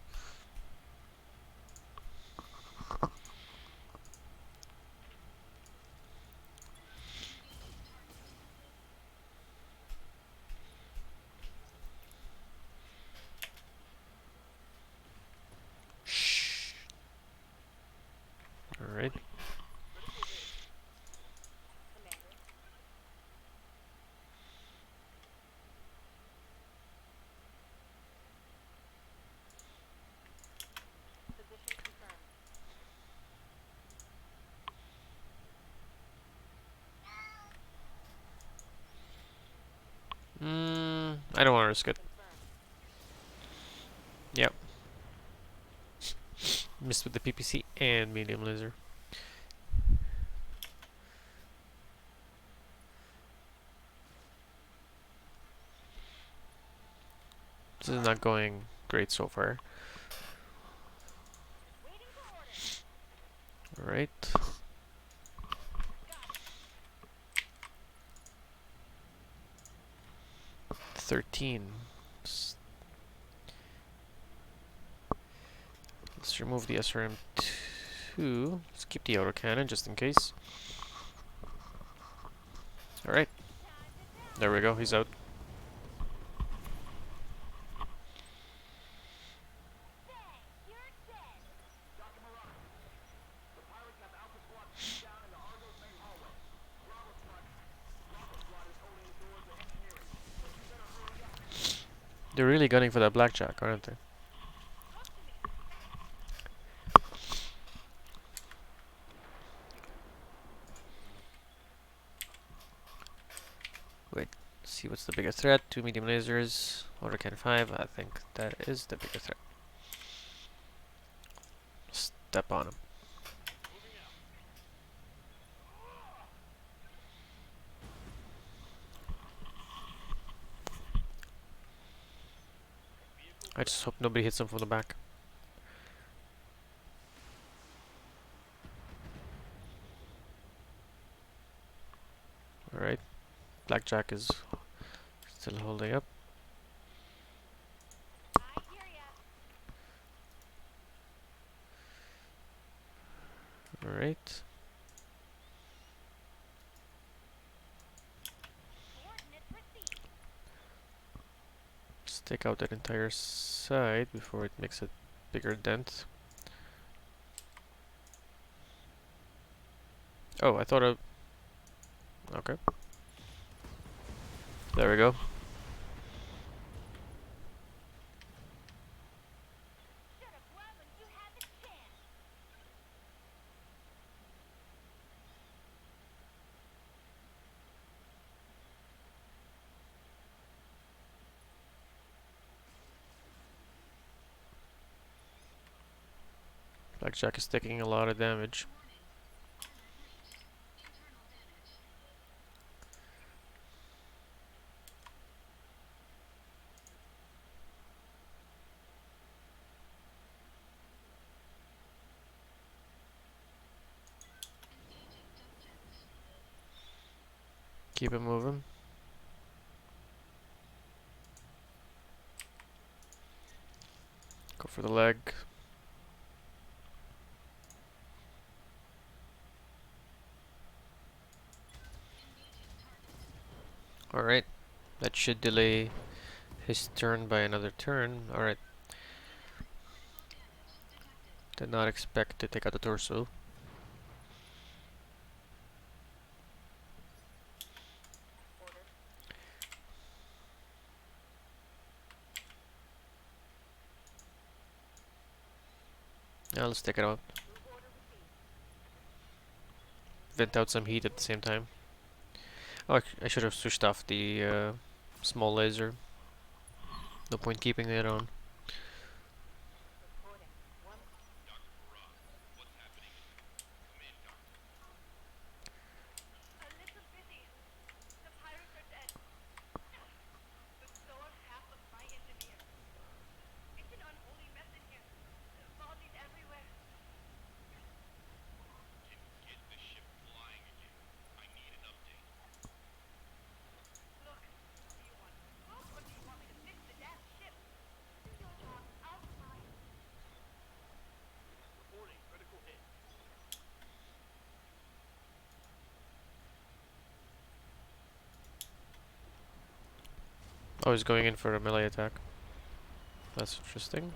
Shh. Alright. Commander. Position confirmed. I don't want to risk it. Confirmed. Yep. Missed with the PPC and medium laser. This is not going great so far. Waiting for orders. Alright. Got it. 13. Let's remove the SRM2. Let's keep the autocannon just in case. Alright. There we go, he's out. Bang! You're dead. They're really gunning for that blackjack, aren't they? Talk to me. Wait, see what's the biggest threat. 2 medium lasers, autocannon 5. I think that is the biggest threat. Step on him. I just hope nobody hits him from the back. Alright. Blackjack is still holding up. I hear ya. Alright. Coordinates received. take out that entire side before it makes a bigger dent. Oh, I thought I... Okay. There we go. Should have run when you had the chance. Blackjack is taking a lot of damage. Keep it moving. Go for the leg. Alright. That should delay his turn by another turn. Alright. Did not expect to take out the torso. Order. Now let's take it out. Move order received. Vent out some heat at the same time. Oh, I should have switched off the small laser. No point keeping it on. Reporting. One. A little busy. The pirates are dead. But so are half of my engineers. It's an unholy mess in here. Bodies everywhere. Look, what do you want? Or do you want me to fix the damn ship? Do your job. I'll fly. Reporting. Critical hit. Oh, he's going in for a melee attack. That's interesting.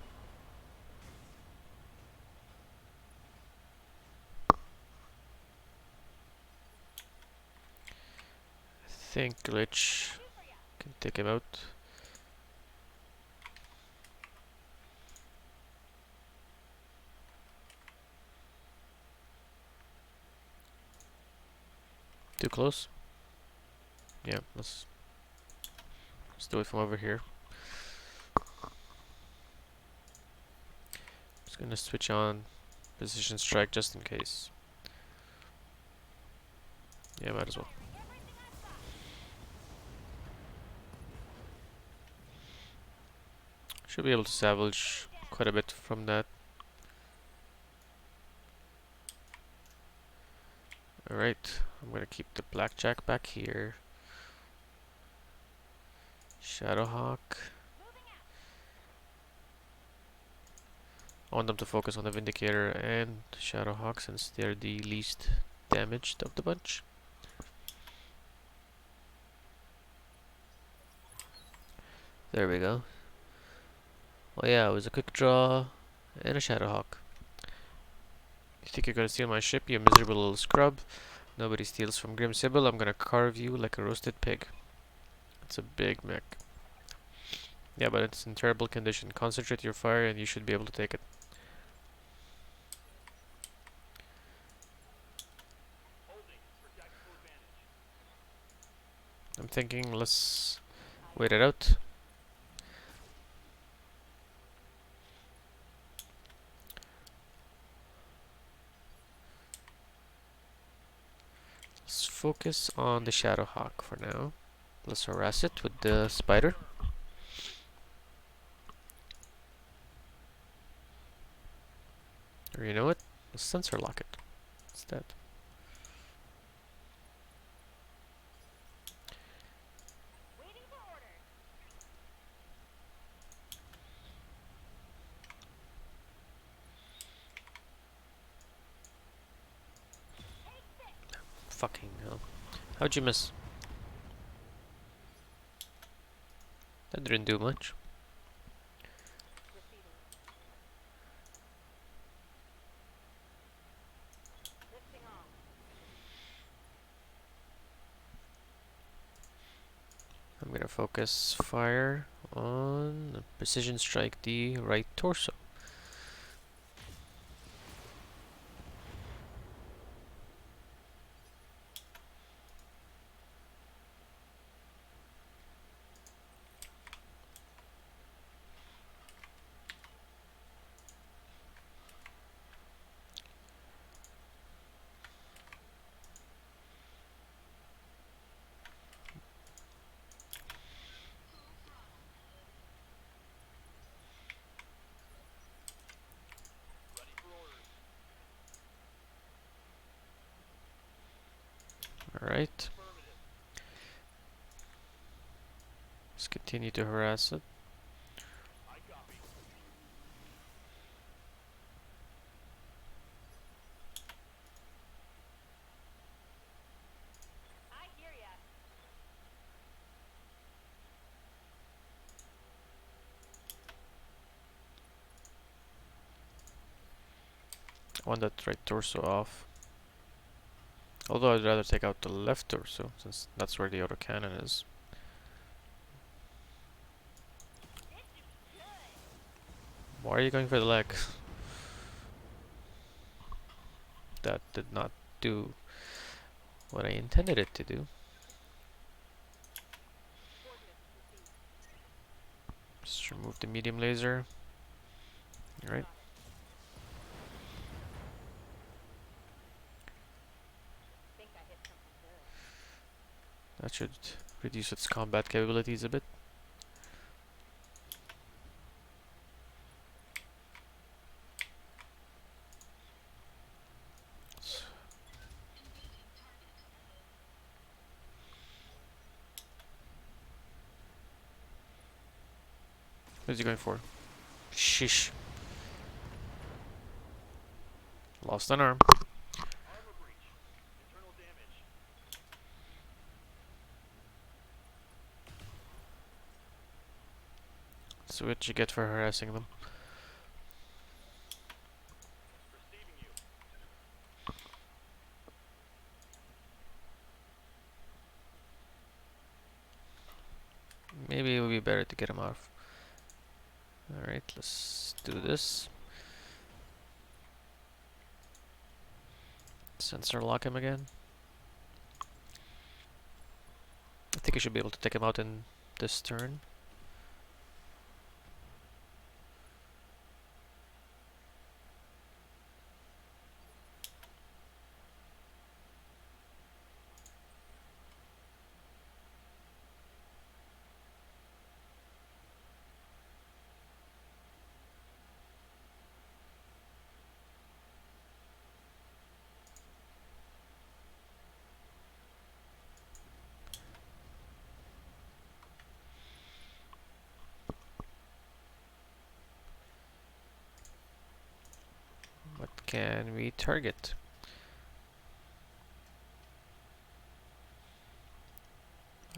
I think Glitch Ready for ya. can take him out. Too close? Yeah, let's do it from over here. Just gonna switch on position strike just in case. Yeah, might as well. Firing everything I've got. Should be able to salvage Enemy down. quite a bit from that. Alright, I'm gonna keep the blackjack back here. Shadowhawk. Moving out. I want them to focus on the Vindicator and Shadowhawk since they're the least damaged of the bunch. There we go. Oh yeah, it was a quick draw and a Shadowhawk. You think you're gonna steal my ship, you miserable little scrub? Nobody steals from Grim Sybil. I'm gonna carve you like a roasted pig. It's a big mech. Yeah, but it's in terrible condition. Concentrate your fire and you should be able to take it. I'm thinking let's wait it out. Let's focus on the Shadowhawk for now. Let's harass it with the spider. Or you know what? Let's sensor lock it instead. Waiting for orders. Take six. Fucking hell. How'd you miss? That didn't do much. I'm gonna focus fire on precision strike the right torso. Alright. Let's continue to harass it. I hear ya. I want that right torso off. Although I'd rather take out the left torso, since that's where the autocannon is. This should be good. Why are you going for the leg? That did not do what I intended it to do. Coordinates received. Just remove the medium laser. Alright. Got it. Think I hit something good. That should reduce its combat capabilities a bit. What's he going for? Shish. Lost an arm. So what you get for harassing them? Maybe it would be better to get him off. Alright, let's do this. Sensor lock him again. I think I should be able to take him out in this turn. What can we target?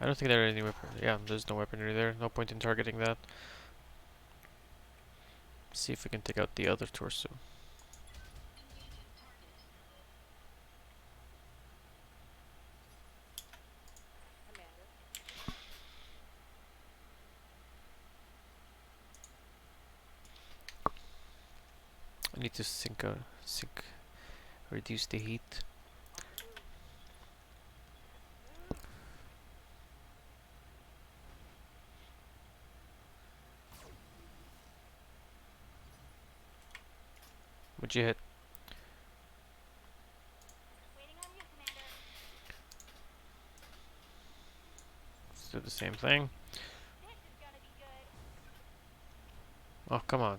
I don't think there are any weapon. Yeah, there's no weaponry there. No point in targeting that. See if we can take out the other torso. Commander. I need to sync, reduce the heat. On the move. Move. What'd you hit? Waiting on you, Commander. Let's do the same thing. This is gonna be good. Oh, come on.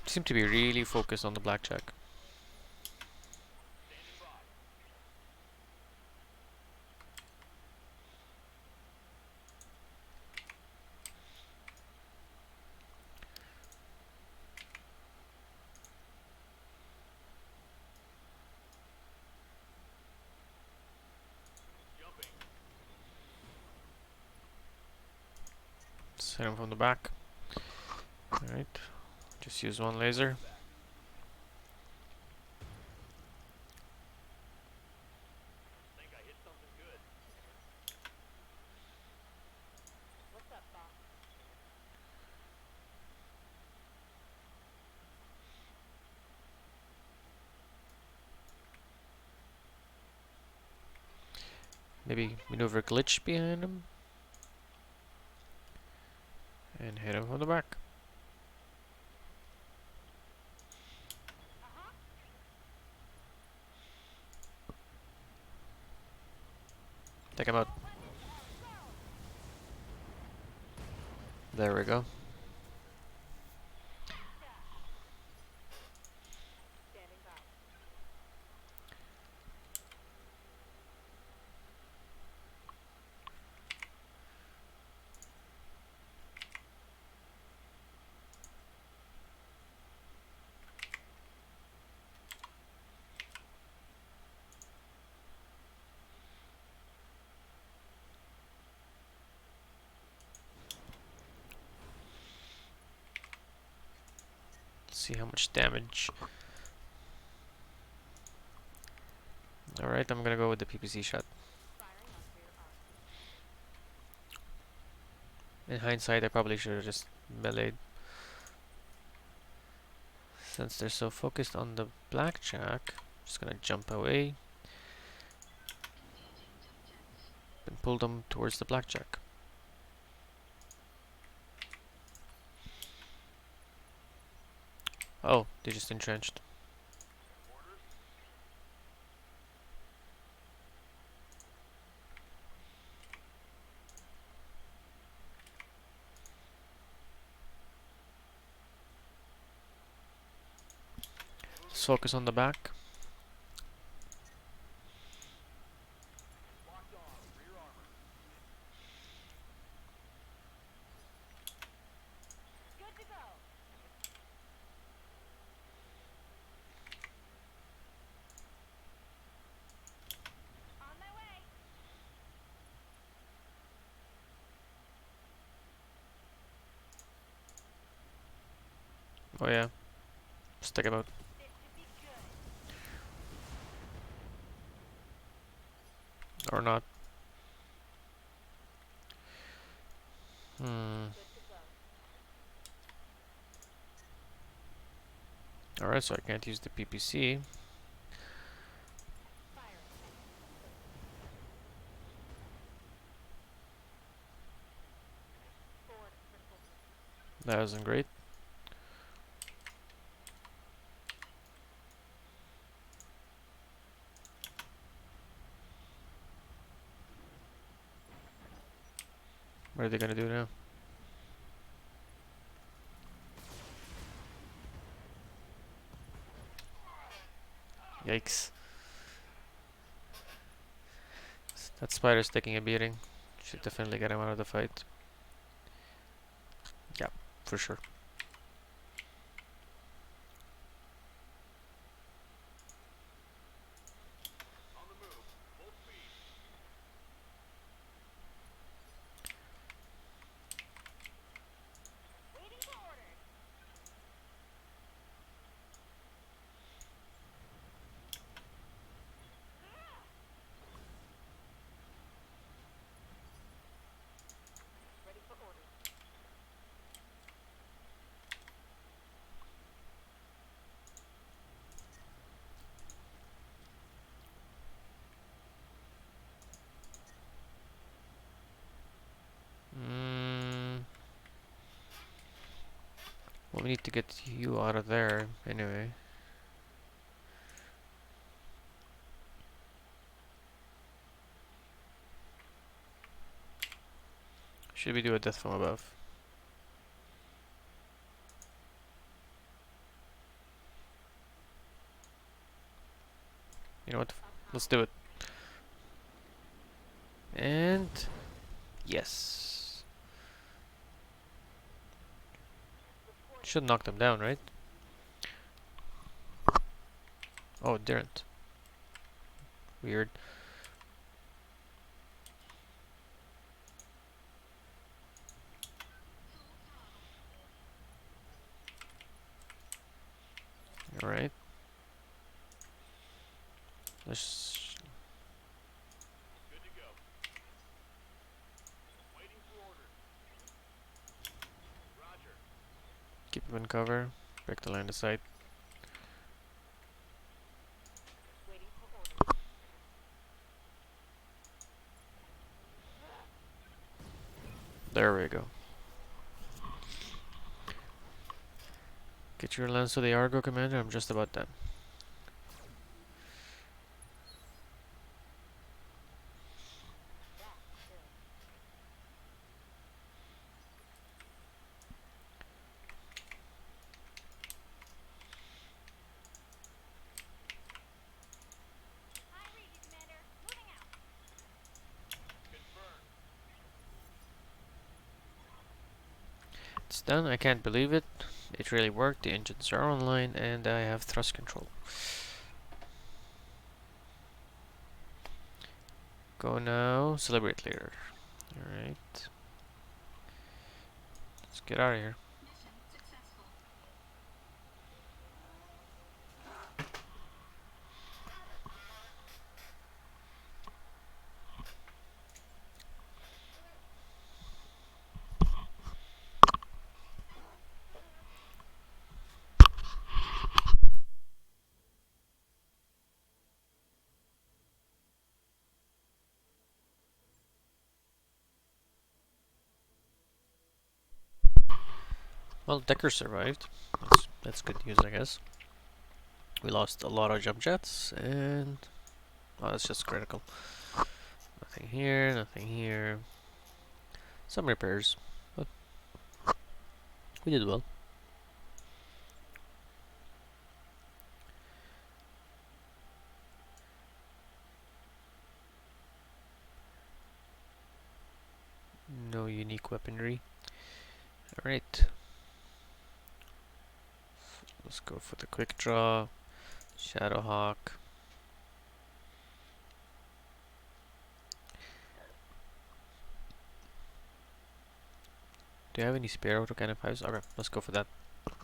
Seem to be really focused on the blackjack. Let's hit him from the back. Alright. Just use one laser. What's up, boss? Maybe maneuver glitch behind him. And hit him from the back. Uh-huh. Take him out. All weapons are go. There we go. Gotcha. Standing by. Let's see how much damage. Alright, I'm gonna go with the PPC shot. Firing on rear arc. In hindsight, I probably should have just meleeed. Since they're so focused on the blackjack, just gonna jump away and pull them towards the blackjack. Oh, they just entrenched. Let's focus on the back. Good to go. On my way. Oh yeah, stick him out. This should be good. Or not. Hmm. Good to go. Alright, so I can't use the PPC. Firing at complete. Forward critical point. That wasn't great. What are they gonna do now? Yikes. That spider's taking a beating. Should definitely get him out of the fight. Yeah, for sure. Waiting for orders. Ready for orders. Mm, well, we need to get you out of there anyway. Should we do a death from above? You know what? Up Let's high. do it. And yes. Reporting. Should knock them down, right? Oh, it didn't. Weird. Alright. Let's Good to go. Waiting for orders. Roger. keep him in cover. Break the line of sight. Waiting for orders. There we go. Get your lance to the Argo, Commander. I'm just about done. That's good. I read you, Commander. Moving out. Confirmed. It's done. I can't believe it. It really worked. The engines are online and I have thrust control. Go now. Celebrate later. Alright. Let's get out of here. Well, Decker survived. That's good news, I guess. We lost a lot of jump jets and... oh, that's just critical. Nothing here, nothing here. Some repairs, but we did well. No unique weaponry. Alright. Let's go for the quick draw. Shadowhawk. Do you have any spare autocannon 5s? Okay, let's go for that.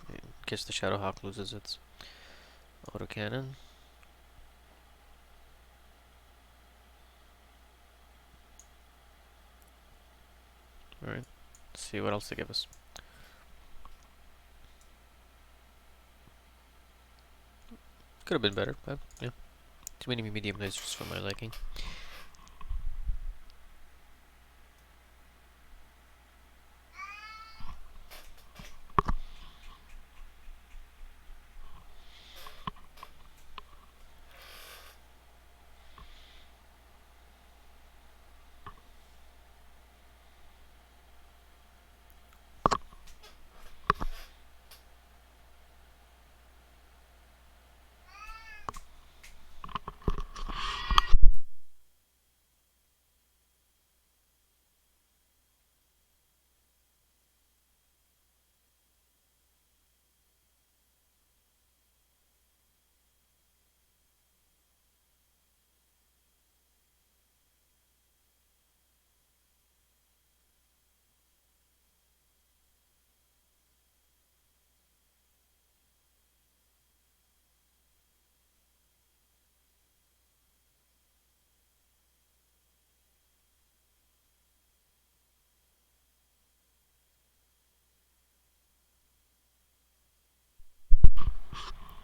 In case the Shadowhawk loses its autocannon. Alright, let's see what else they give us. Could have been better, but yeah. Too many medium lasers for my liking.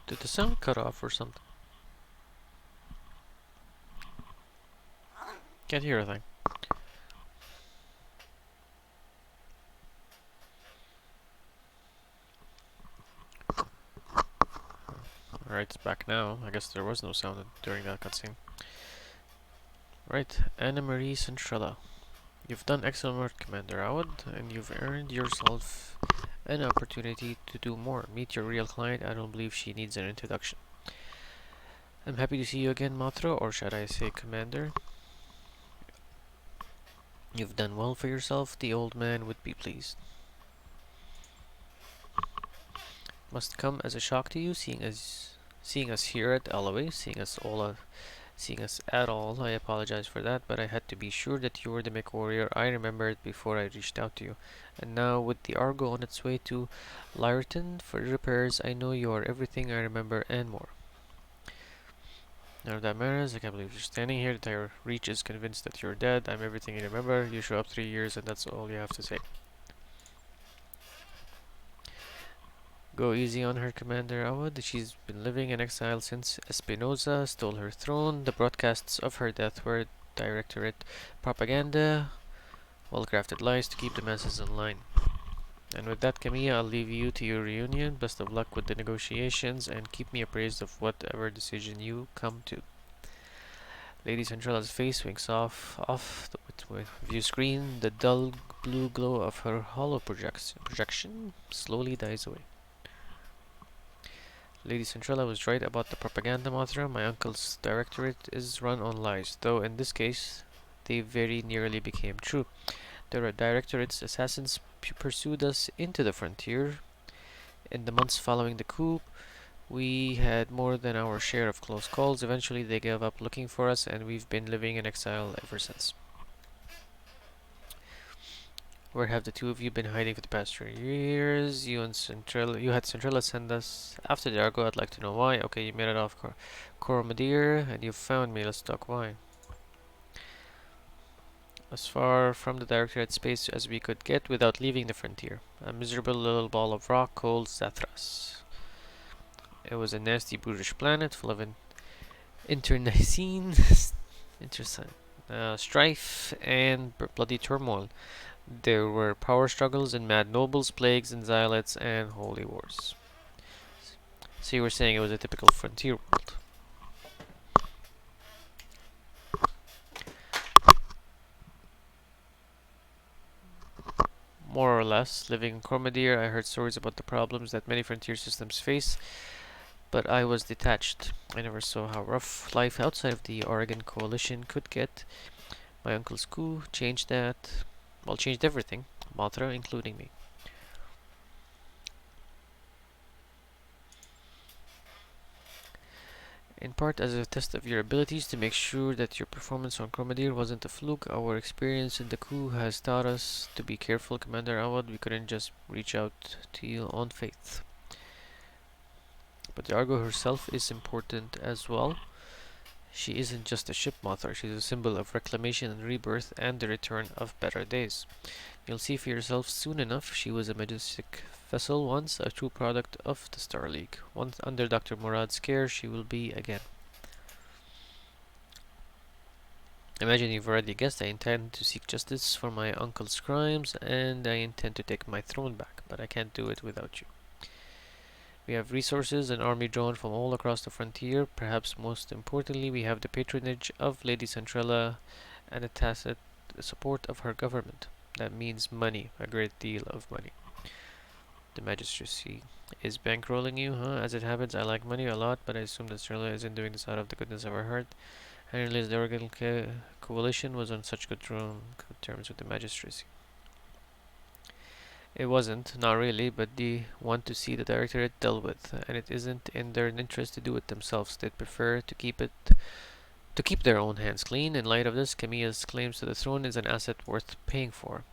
Did the sound cut off or something? Can't hear a thing. Alright, it's back now. I guess there was no sound during that cutscene. Right, Anna Marie Centrella. You've done excellent work, Commander Awad, and you've earned yourself an opportunity to do more. Meet your real client. I don't believe she needs an introduction. I'm happy to see you again, Matra, or should I say Commander. You've done well for yourself. The old man would be pleased. Must come as a shock to you, seeing us here at LOA, seeing us at all. I apologize for that, but I had to be sure that you were the mech warrior I remembered before I reached out to you. And now, with the Argo on its way to Lyreton for repairs, I know you are everything I remember and more. None of that matters. I can't believe you're standing here. The entire Reach is convinced that you're dead. I'm everything you remember. You show up 3 years, and that's all you have to say. Go easy on her, Commander Awad. She's been living in exile since Espinosa stole her throne. The broadcasts of her death were Directorate propaganda, well-crafted lies to keep the masses in line. And with that, Camilla, I'll leave you to your reunion. Best of luck with the negotiations, and keep me appraised of whatever decision you come to. Lady Centrala's face winks off the view screen. The dull blue glow of her hollow projection slowly dies away. Lady Centrala was right about the propaganda, Mothra. My uncle's directorate is run on lies, though in this case they very nearly became true. The directorate's assassins pursued us into the frontier. In the months following the coup, we had more than our share of close calls. Eventually, they gave up looking for us, and we've been living in exile ever since. Where have the two of you been hiding for the past 3 years? You had Centrella send us after the Argo. I'd like to know why. Okay, you made it off Coromadir, and you found me. Let's talk why. As far from the Directorate space as we could get without leaving the frontier. A miserable little ball of rock called Zathras. It was a nasty, brutish planet full of internecine strife and bloody turmoil. There were power struggles and mad nobles, plagues and zealots, and holy wars. So you were saying it was a typical frontier world. More or less. Living in Cormadir, I heard stories about the problems that many frontier systems face, but I was detached. I never saw how rough life outside of the Oregon Coalition could get. My uncle's coup changed that. Well, changed everything. Mothra, including me. In part as a test of your abilities to make sure that your performance on Cromadir wasn't a fluke. Our experience in the coup has taught us to be careful, Commander Awad. We couldn't just reach out to you on faith. But the Argo herself is important as well. She isn't just a ship, Mothra. She's a symbol of reclamation and rebirth and the return of better days. You'll see for yourself soon enough. She was a majestic vessel once, a true product of the Star League. Once under Dr. Murad's care, she will be again. Imagine you've already guessed. I intend to seek justice for my uncle's crimes, and I intend to take my throne back, but I can't do it without you. We have resources, an army drawn from all across the frontier. Perhaps most importantly, we have the patronage of Lady Centrella and the tacit support of her government. That means money, a great deal of money. The magistracy is bankrolling you, huh? As it happens, I like money a lot, but I assume that Centrella isn't doing this out of the goodness of her heart. I didn't realize the Oregon Coalition was on such good terms with the magistracy. It wasn't, not really, but they want to see the directorate dealt with, and it isn't in their interest to do it themselves. They'd prefer to keep their own hands clean. In light of this, Camilla's claims to the throne is an asset worth paying for.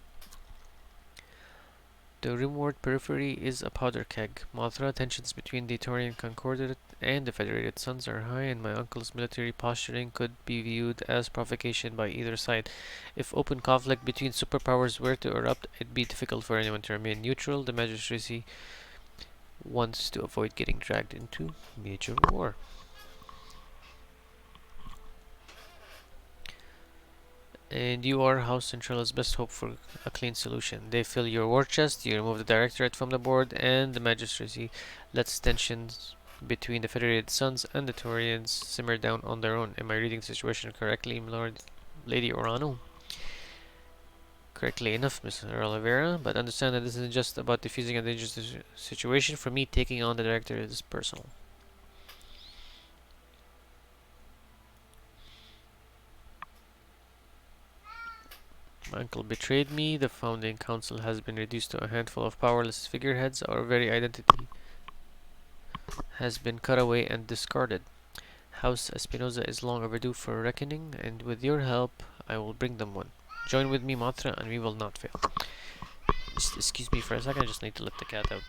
The rimward periphery is a powder keg. Mothra, tensions between the Taurian Concordat and the Federated Suns are high, and my uncle's military posturing could be viewed as provocation by either side. If open conflict between superpowers were to erupt, it'd be difficult for anyone to remain neutral. The magistracy wants to avoid getting dragged into major war. And you are House Centrala's best hope for a clean solution. They fill your war chest, you remove the directorate from the board, and the magistracy lets tensions between the Federated Sons and the Taurians simmer down on their own. Am I reading the situation correctly, Lord Lady Orano? Correctly enough, Mr. Oliveira, but understand that this isn't just about defusing a dangerous situation. For me, taking on the director is personal. My uncle betrayed me. The founding council has been reduced to a handful of powerless figureheads. Our very identity has been cut away and discarded. House Espinosa is long overdue for a reckoning, and with your help, I will bring them one. Join with me, Mothra, and we will not fail. Just excuse me for a second, I just need to let the cat out.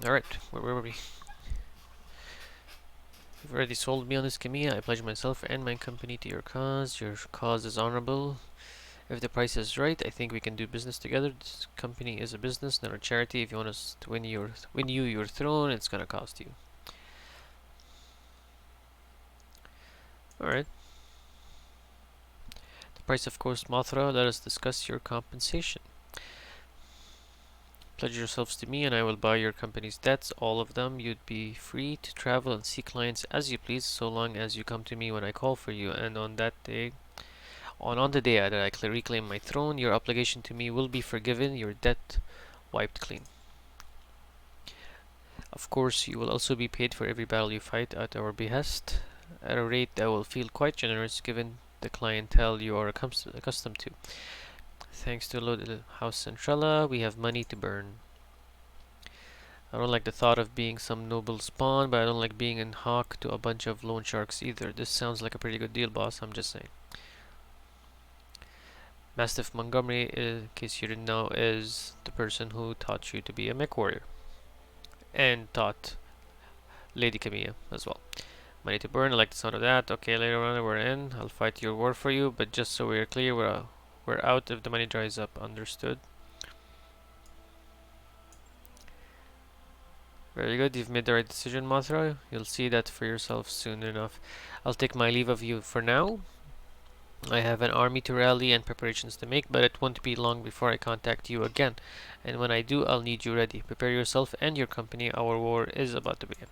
Alright, where were we? You've already sold me on this, Camilla. I pledge myself and my company to your cause. Your cause is honorable. If the price is right, I think we can do business together. This company is a business, not a charity. If you want us to win you your throne, it's gonna cost you. Alright. The price of course, Mothra. Let us discuss your compensation. Pledge yourselves to me and I will buy your company's debts, all of them. You'd be free to travel and see clients as you please, so long as you come to me when I call for you. And on that day, on the day that I reclaim my throne, your obligation to me will be forgiven, your debt wiped clean. Of course, you will also be paid for every battle you fight at our behest, at a rate that will feel quite generous given the clientele you are accustomed to. Thanks to Lord House Centrella, we have money to burn. I don't like the thought of being some noble spawn, but I don't like being in hawk to a bunch of loan sharks either. This sounds like a pretty good deal, boss, I'm just saying. Mastiff Montgomery, in case you didn't know, is the person who taught you to be a mech warrior. And taught Lady Camilla as well. Money to burn, I like the sound of that. Okay, later on we're in. I'll fight your war for you, but just so we're clear, we're out if the money dries up. Understood? Very good, you've made the right decision, Mothra. You'll see that for yourself soon enough. I'll take my leave of you for now. I have an army to rally and preparations to make, but it won't be long before I contact you again. And when I do, I'll need you ready. Prepare yourself and your company. Our war is about to begin.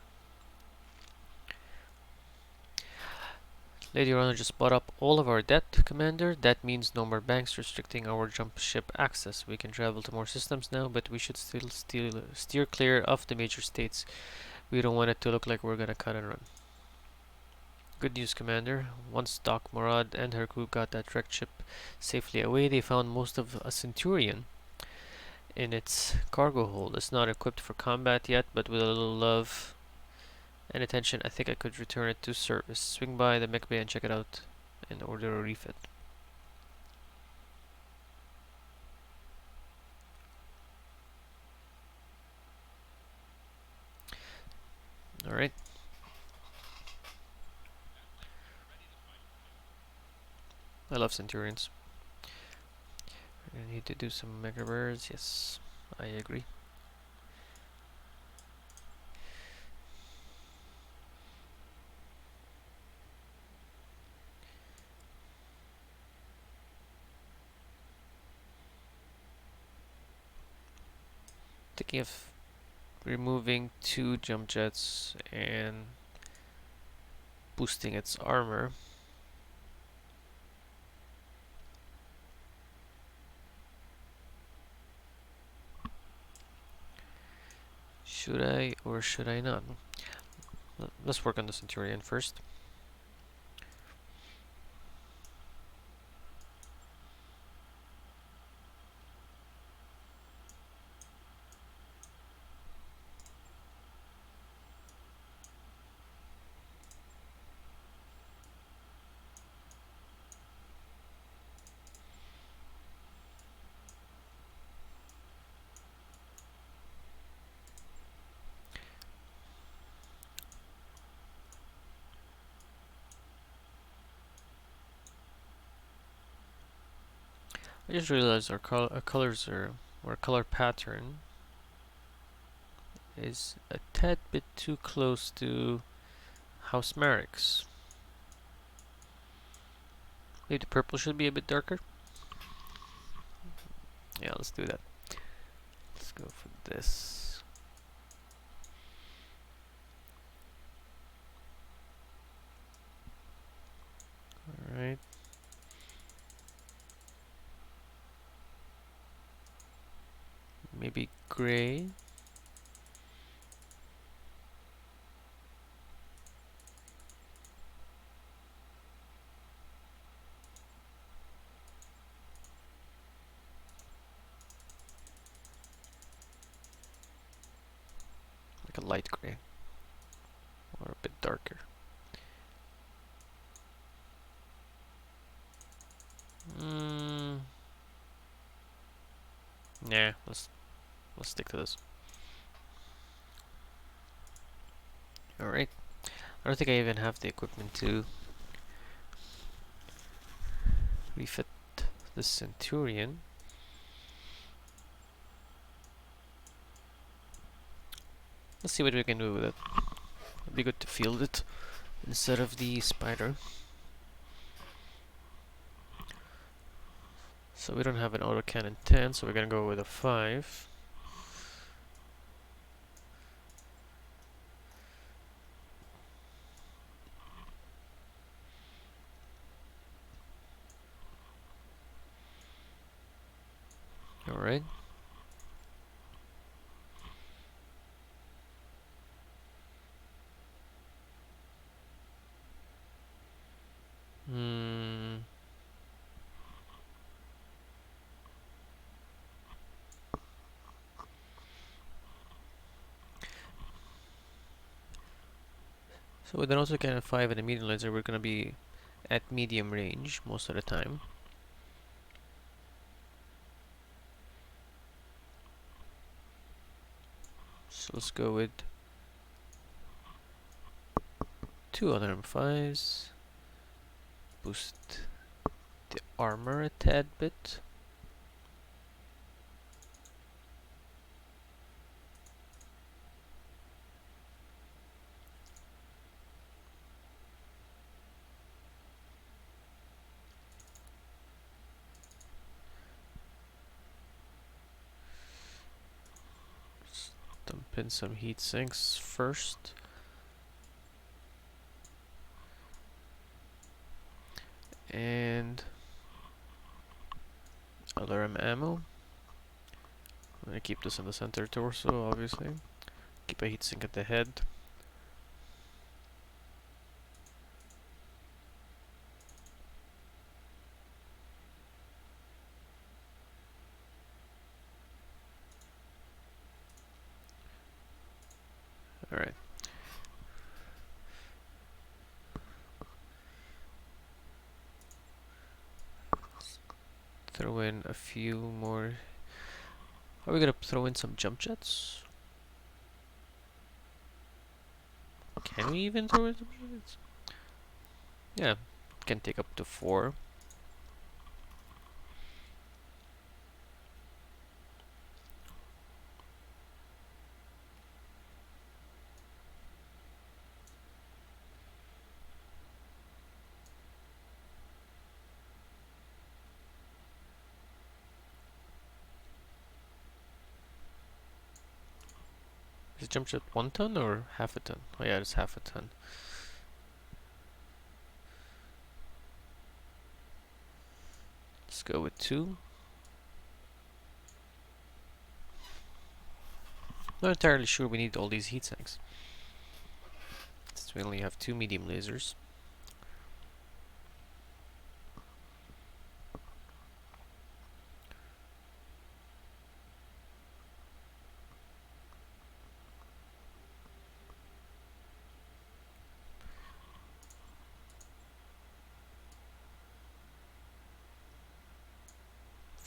Lady Runner just bought up all of our debt, Commander. That means no more banks restricting our jump ship access. We can travel to more systems now, but we should still steer clear of the major states. We don't want it to look like we're gonna cut and run. Good news, Commander. Once Doc Morad and her crew got that wrecked ship safely away, they found most of a Centurion in its cargo hold. It's not equipped for combat yet, but with a little love and attention, I think I could return it to service. Swing by the mech bay and check it out and order a refit. Alright. I love Centurions. I need to do some mega birds. Yes, I agree. Thinking of removing 2 jump jets and boosting its armor. Should I or should I not? Let's work on the Centurion first. I just realized our colors are, or color pattern is a tad bit too close to House Marek's. Maybe the purple should be a bit darker. Yeah, let's do that. Let's go for this. Alright. Maybe gray. Like a light gray. Or a bit darker. Nah, let's stick to this. Alright. I don't think I even have the equipment to refit the Centurion. Let's see what we can do with it. It'd be good to field it instead of the spider. So we don't have an autocannon 10, so we're gonna go with a 5. Alright. So with an autocannon 5 and a medium laser, we're gonna be at medium range most of the time. So let's go with 2 other M5s. Boost the armor a tad bit. Dump in some heat sinks first. And alarm ammo. I'm gonna keep this in the center torso, obviously. Keep a heatsink at the head. Alright. Throw in a few more. Are we gonna throw in some jump jets? Can we even throw in some jump jets? Yeah, can take up to 4. Is jump jet 1 ton or half a ton? Oh yeah, it's half a ton. Let's go with 2. Not entirely sure we need all these heat sinks, since we only have 2 medium lasers.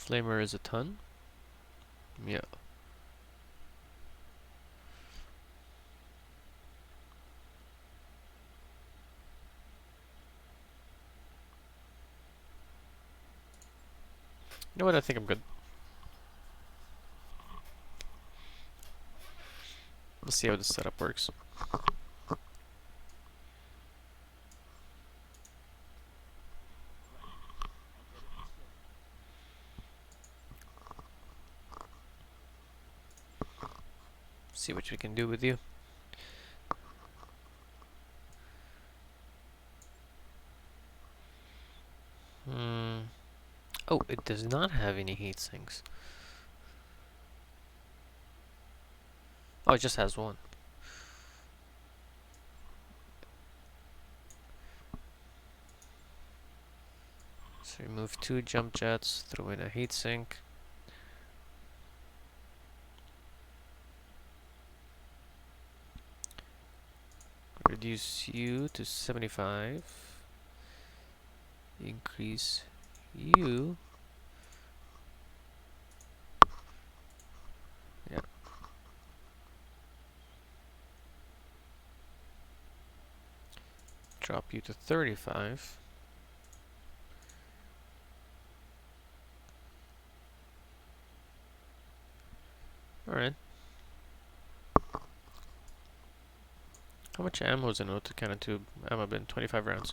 Flamer is a ton. Yeah. You know what? I think I'm good. Let's see how this setup works. see what we can do with you. Hmm. Oh, it does not have any heat sinks. Oh, it just has one. So remove 2 jump jets, throw in a heat sink. Reduce you to 75. Increase you. Yeah. Drop you to 35. Alright. How much ammo is in an autocannon tube? Ammo bin, 25 rounds.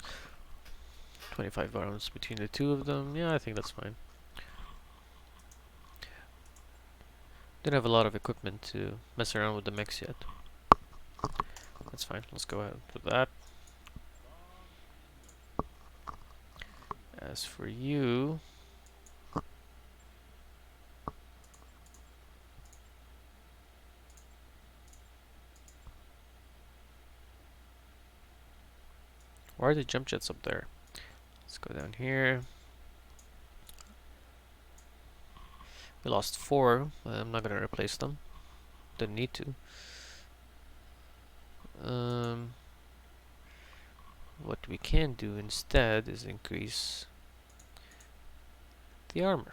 25 rounds between the two of them. Yeah, I think that's fine. Didn't have a lot of equipment to mess around with the mechs yet. That's fine. Let's go ahead with that. As for you, why are the jump jets up there? Let's go down here. We lost 4. I'm not gonna replace them. Didn't need to. What we can do instead is increase the armor.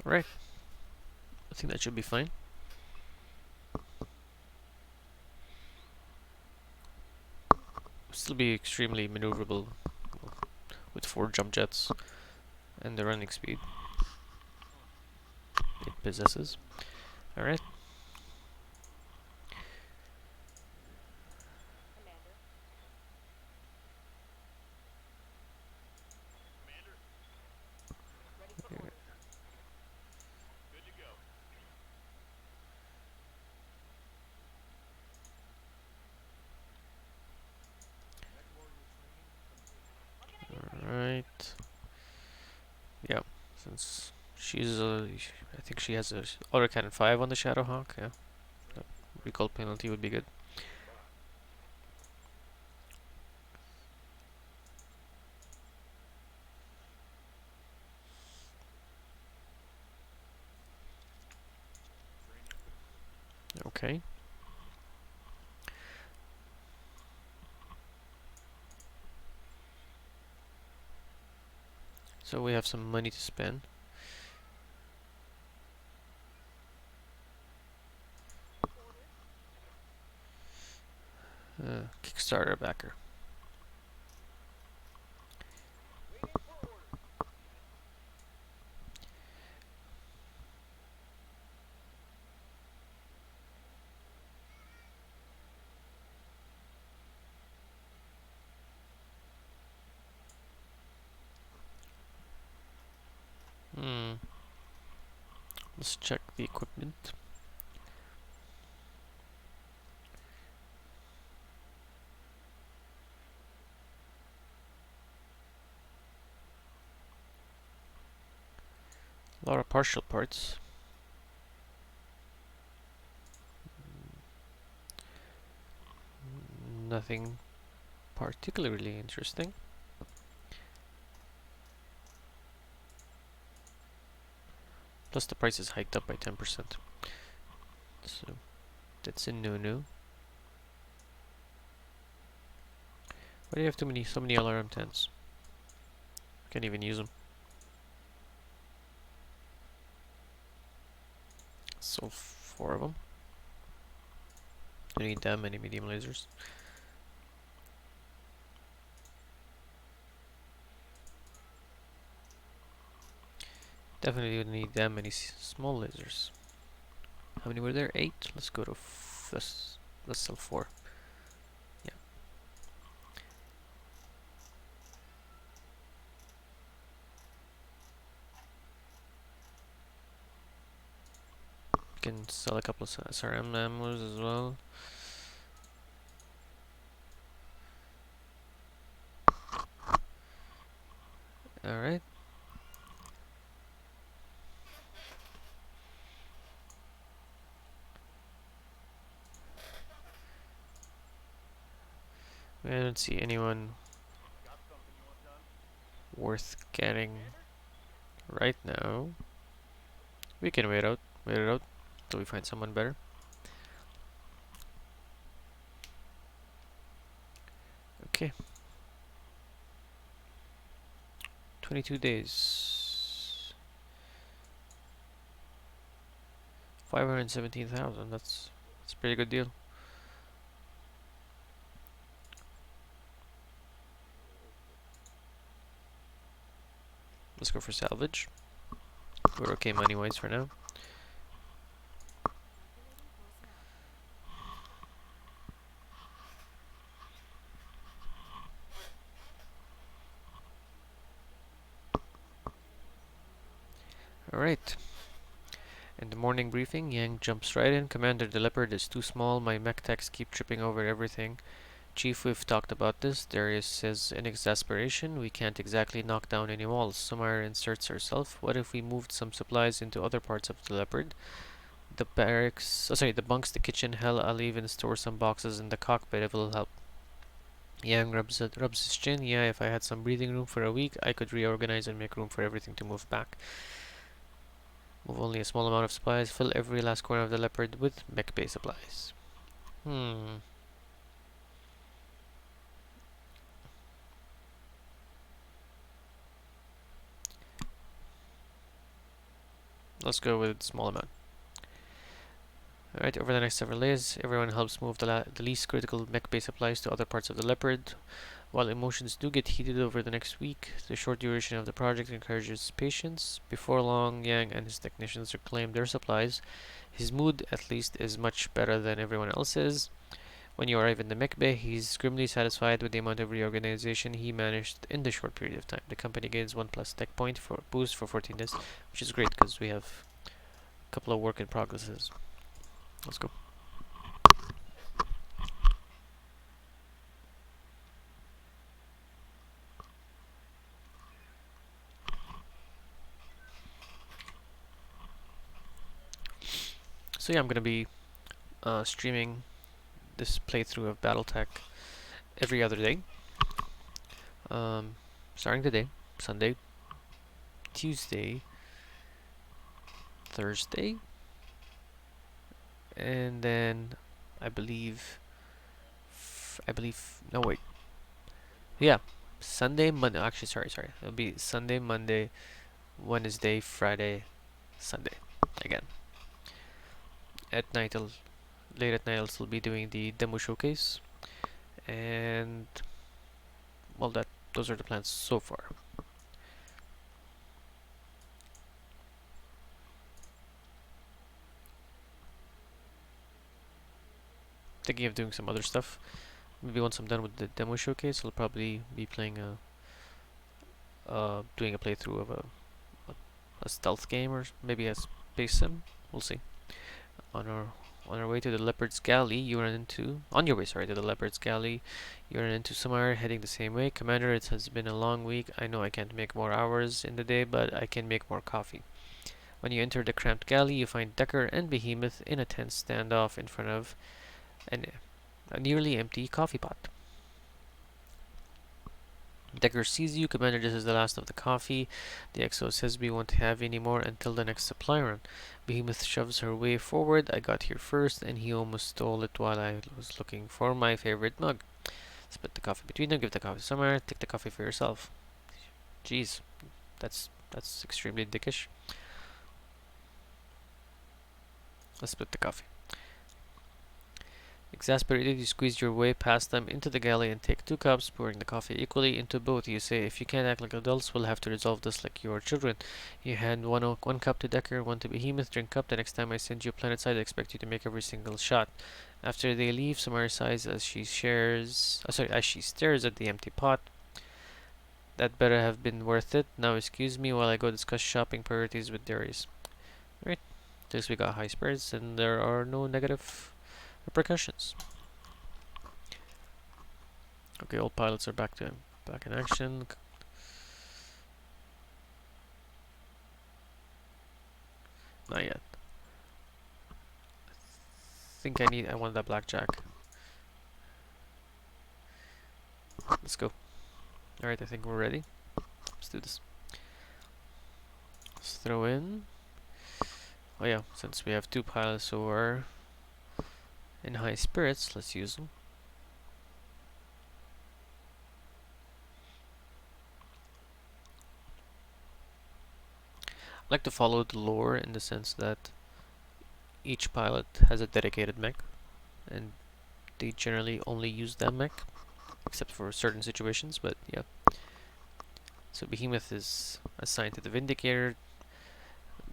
Alright. I think that should be fine. Still be extremely maneuverable with 4 jump jets and the running speed it possesses. Alright. Commander. Commander, Ready for Here. orders. good to go. Mech warrior training complete. What can I do for you? Alright. Yeah, since she's I think she has a autocannon 5 on the Shadowhawk. Yeah, that recall penalty would be good. Training complete. Okay. So we have some money to spend. Orders. Kickstarter backer. Waiting for orders. Hmm. Let's check the equipment. A lot of partial parts. Nothing particularly interesting. Plus the price is hiked up by 10%. So that's a no-no. Why do you have so many alarm tents? Can't even use them. So 4 of them. You need that many medium lasers. Definitely don't need that many small lasers. How many were there? 8. Let's go to let's sell 4. Yeah, you can sell a couple of SRM ammos as well. All right. I don't see anyone Got something you want done? worth getting Standard? right now. We can wait it out till we find someone better. Okay, 22 days. 517,000. That's a pretty good deal. Let's go for salvage. We're okay money wise for now. Alright. In the morning briefing, Yang jumps right in. Commander, the leopard is too small. My mech techs keep tripping over everything. Chief, we've talked about this. Darius says in exasperation, we can't exactly knock down any walls. Samara inserts herself. What if we moved some supplies into other parts of the leopard? The barracks, the bunks, the kitchen, hell, I'll even store some boxes in the cockpit if it'll help. Yang rubs his chin. Yeah, if I had some breathing room for a week, I could reorganize and make room for everything to move back. Move only a small amount of supplies. Fill every last corner of the leopard with mech bay supplies. Let's go with small amount. Alright, over the next several days, everyone helps move the least critical mech bay supplies to other parts of the leopard. While emotions do get heated over the next week, the short duration of the project encourages patience. Before long, Yang and his technicians reclaim their supplies. His mood, at least, is much better than everyone else's. When you arrive in the mech bay, he's grimly satisfied with the amount of reorganization he managed in the short period of time. The company gains 1 plus tech point for boost for 14 days, which is great because we have a couple of work in progresses. Let's go. So yeah, I'm gonna be streaming this playthrough of Battletech every other day. Starting today, Sunday, Tuesday, Thursday, and then I believe, no wait, yeah, Sunday, Monday. Actually, sorry, it'll be Sunday, Monday, Wednesday, Friday, Sunday again. At night, late at night, I'll still be doing the demo showcase, and well, those are the plans so far. Thinking of doing some other stuff. Maybe once I'm done with the demo showcase, I'll probably be playing doing a playthrough of a stealth game or maybe a space sim. We'll see. On our way to the Leopard's Galley, you run into on your way, sorry, to the Leopard's Galley, you run into Samar heading the same way. Commander, it has been a long week. I know I can't make more hours in the day, but I can make more coffee. When you enter the cramped galley, you find Decker and Behemoth in a tense standoff in front of an, a nearly empty coffee pot. Decker sees you. Commander, this is the last of the coffee. The XO says we won't have any more until the next supply run. Behemoth shoves her way forward. I got here first, and he almost stole it while I was looking for my favorite mug. Split the coffee between them, give the coffee to Summer, take the coffee for yourself. Jeez, that's extremely dickish. Let's split the coffee. Exasperated, you squeeze your way past them into the galley and take 2 cups, pouring the coffee equally into both. You say, if you can't act like adults, we'll have to resolve this like you're children. You hand one cup to Decker, one to Behemoth, drink up. The next time I send you a planet side, I expect you to make every single shot. After they leave, Samara sighs as she as she stares at the empty pot. That better have been worth it. Now excuse me while I go discuss shopping priorities with Darius. Right, at least we got high spirits and there are no negative repercussions. Okay, all pilots are back in action. Not yet. I want that blackjack. Let's go. Alright, I think we're ready. Let's do this. Let's throw in. Oh yeah, since we have 2 pilots who are in high spirits, let's use them. I like to follow the lore in the sense that each pilot has a dedicated mech, and they generally only use that mech, except for certain situations, but yeah. So Behemoth is assigned to the Vindicator.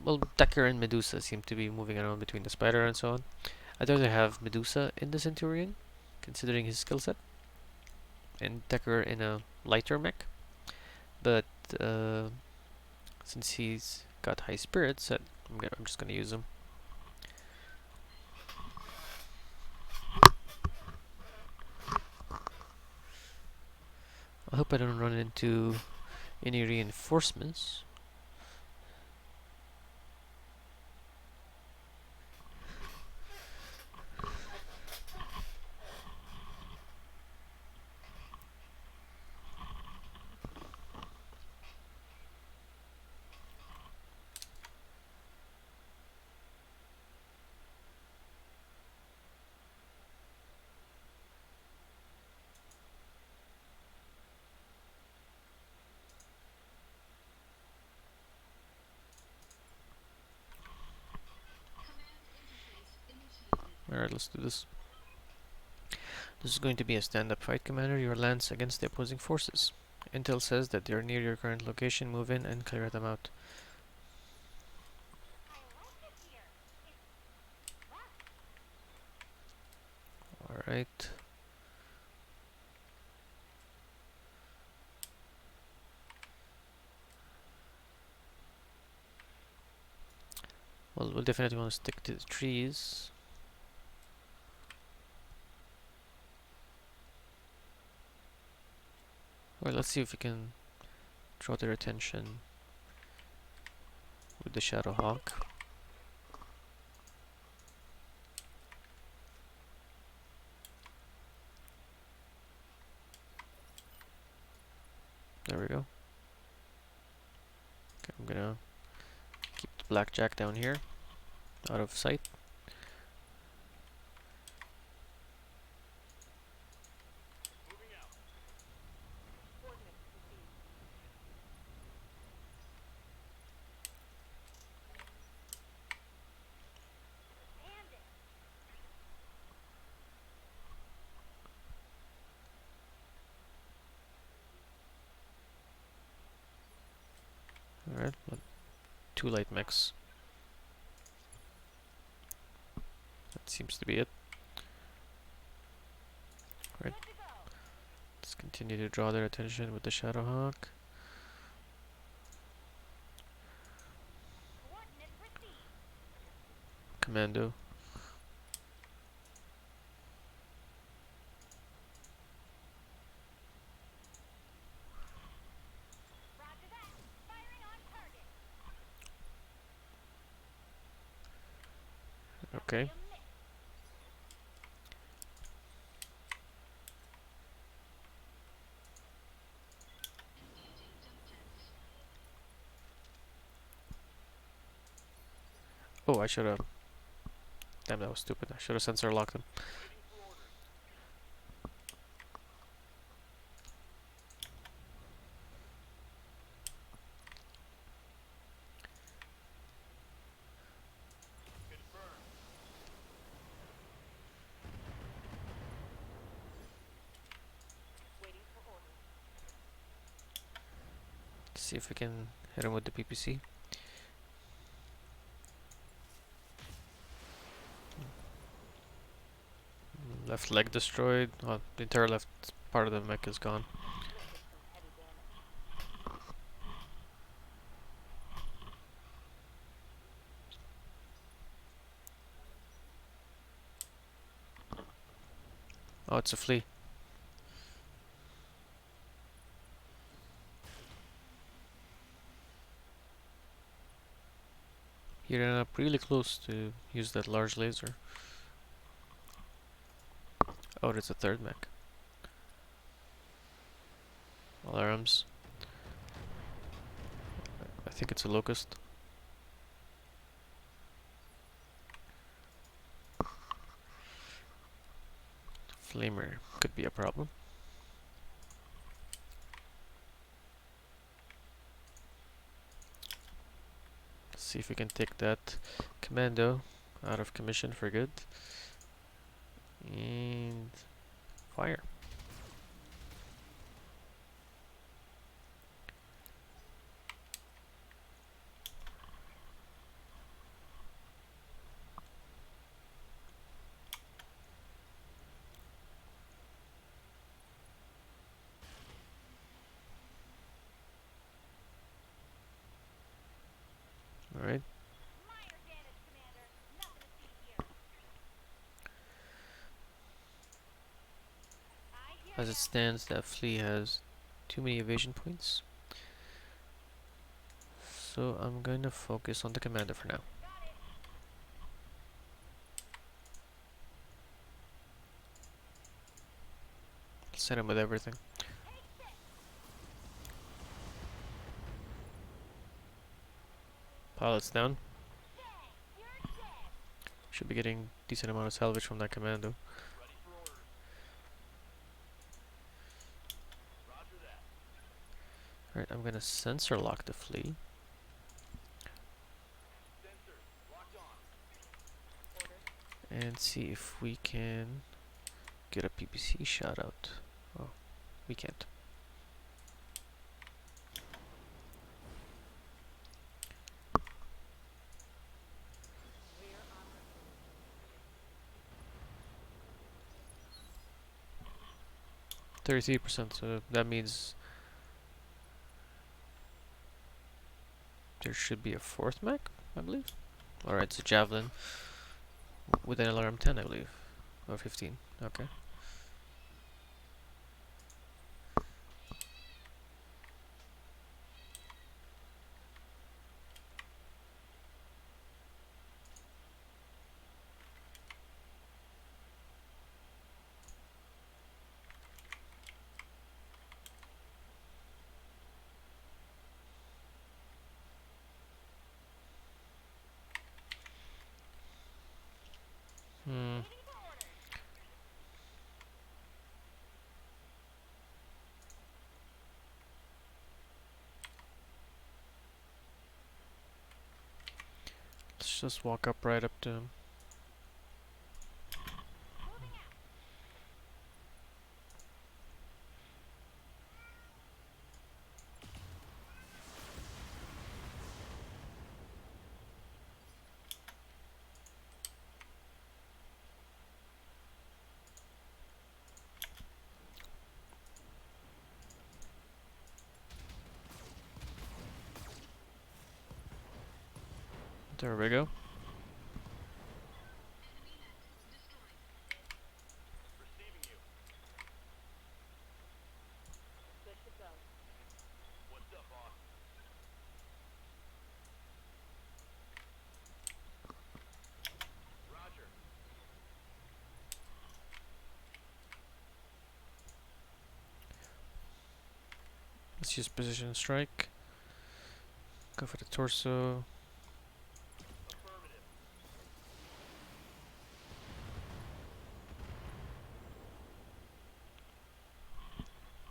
Well, Decker and Medusa seem to be moving around between the Spider and so on. I'd rather have Medusa in the Centurion, considering his skill set, and Decker in a lighter mech. But since he's got high spirits, I'm just gonna use him. I hope I don't run into any reinforcements. Alright, let's do this. This is going to be a stand-up fight, Commander. Your lance against the opposing forces. Intel says that they are near your current location. Move in and clear them out. I like it here. It's fun. Alright. Well, we'll definitely want to stick to the trees. Well, let's see if we can draw their attention with the Shadow Hawk. There we go. Okay, I'm gonna keep the blackjack down here, out of sight. Moving out. Coordinates received. Bandit. Alright, 2 light mechs. That seems to be it. Right. Good to go. Let's continue to draw their attention with the Shadow Hawk. Coordinates received. Commando. Roger that. Firing on target. Okay. A miss. Oh, I should have. Damn, that was stupid. I should have sensor locked them. Waiting for orders. See if we can hit him with the PPC. Left leg destroyed. Oh, the entire left part of the mech is gone. Oh, it's a flea. He ran up really close to use that large laser. Oh, there's a third mech. Alarms. I think it's a locust. Flamer could be a problem. Let's see if we can take that commando out of commission for good. And fire. Alright. Minor damage, Commander. Nothing to see here. I hear As it ya. stands, that flea has too many evasion points. So I'm going to focus on the commander for now. Got it. Set him with everything. Take this. Pilots down. Bang. You're dead. Should be getting decent amount of salvage from that commando. Ready for orders. Roger that. Alright, I'm gonna sensor lock the flea Sensors locked on. and see if we can get a PPC shot out. Oh, we can't. Rear armor. 33%, so that means there should be a fourth mech, I believe. Alright, it's a javelin with an alarm 10, I believe. Or 15, okay. Hmm. Waiting for orders. Let's just walk up right up to him. Moving out. There we go. Receiving you. Good to go. What's up, boss? Roger. Let's use position strike. Go for the torso. Affirmative.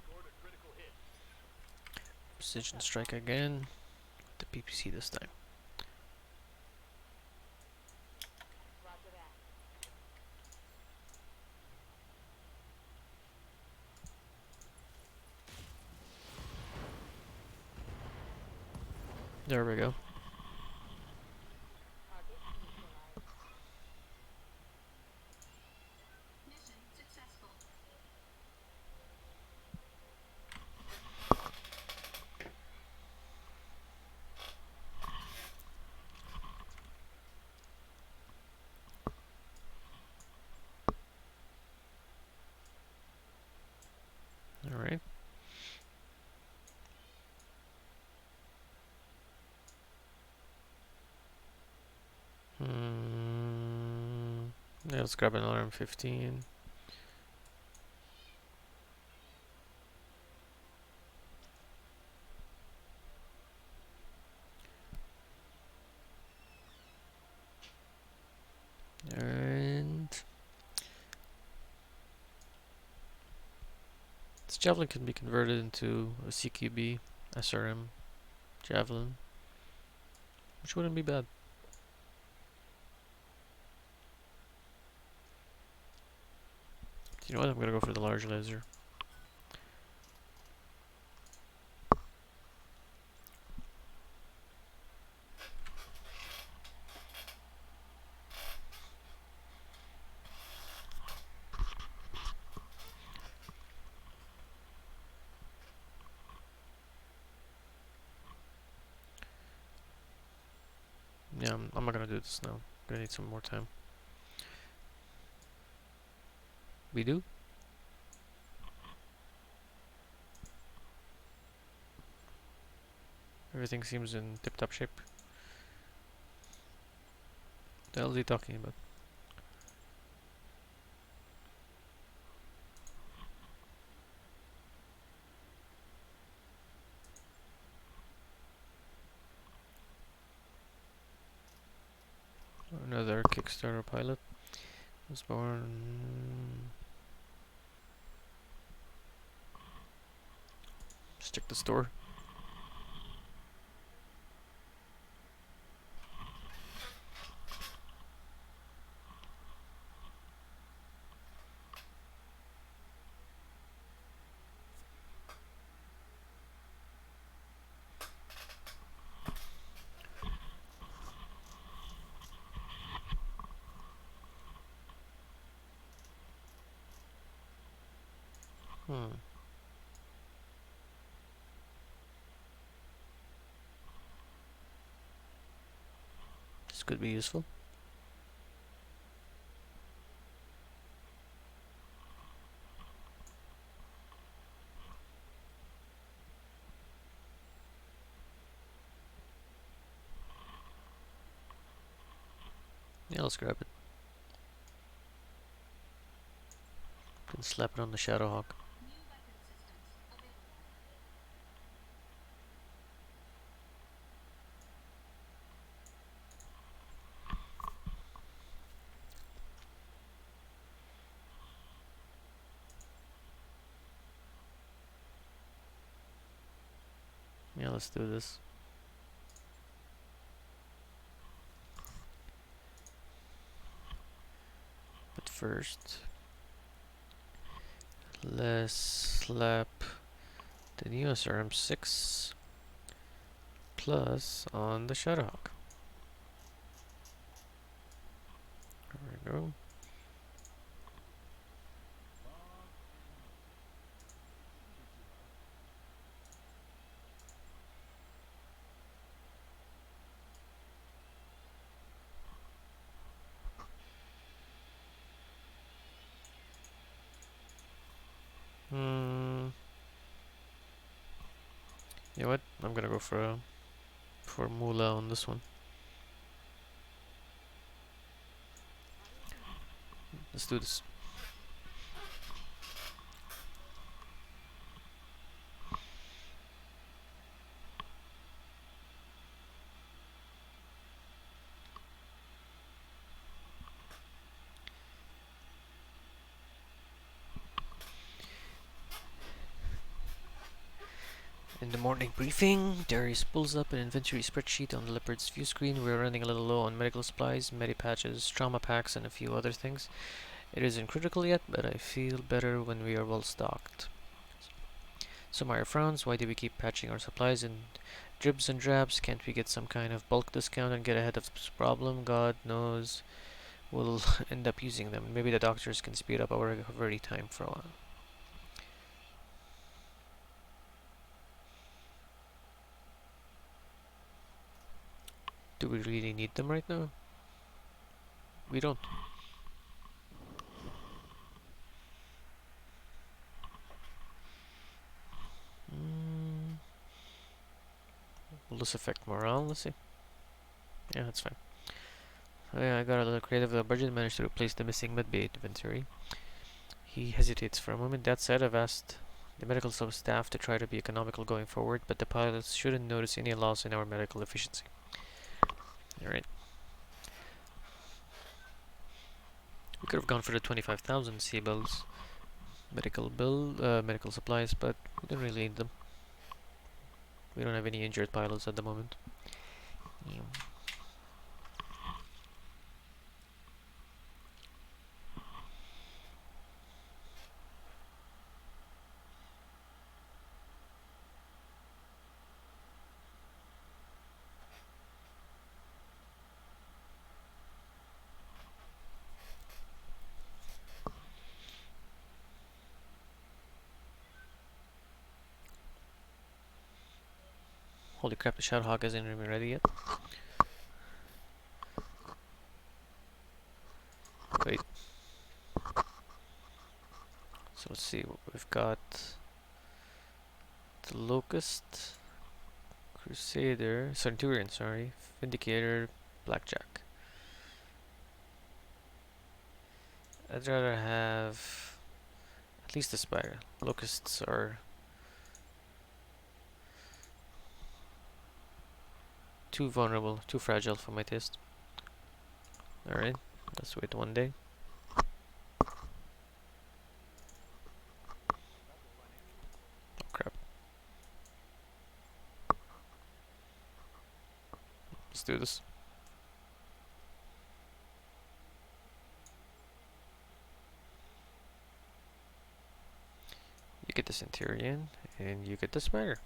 Scored a critical hit. Precision strike again. The PPC this time. Roger that. There we go. Target neutralized. Mission successful. Alright. Yeah, let's grab an alarm 15. And this javelin can be converted into a CQB, SRM, javelin, which wouldn't be bad. You know what? I'm gonna go for the large laser. Yeah, I'm not gonna do this now. I'm gonna need some more time. We do? Everything seems in tip-top shape. What the hell is he talking about? Another Kickstarter pilot was born. Just check the store. Hmm. This could be useful. Yeah, let's grab it. Can slap it on the Shadowhawk. New weapon systems available. Yeah, let's do this. But first, let's slap the new SRM6 Plus on the Shadowhawk. There we go. Hmm. You know what? I'm gonna go for Moolah on this one. Let's do this. In the morning briefing, Darius pulls up an inventory spreadsheet on the Leopard's view screen. We're running a little low on medical supplies, medipatches, trauma packs, and a few other things. It isn't critical yet, but I feel better when we are well stocked. So Meyer frowns. Why do we keep patching our supplies and Dribs and drabs, can't we get some kind of bulk discount and get ahead of this problem? God knows we'll end up using them. Maybe the doctors can speed up our recovery time for a while. Do we really need them right now? We don't. Mm, will this affect morale? Let's see. Yeah, that's fine. Oh yeah, I got a little creative. The budget managed to replace the missing medbay inventory. He hesitates for a moment. That said, I've asked the medical staff to try to be economical going forward, but the pilots shouldn't notice any loss in our medical efficiency. Alright. We could have gone for the 25,000 C-bills. Medical supplies, but we don't really need them. We don't have any injured pilots at the moment. Yeah. Holy crap, the Shadowhawk isn't even ready yet. Wait. So let's see, we've got the Locust, Crusader, Centurion, sorry, Vindicator, Blackjack. I'd rather have at least a Spider. Locusts are too vulnerable, too fragile for my taste. Alright, let's wait one day. Oh crap. Let's do this. You get the Centurion, and you get the Spider.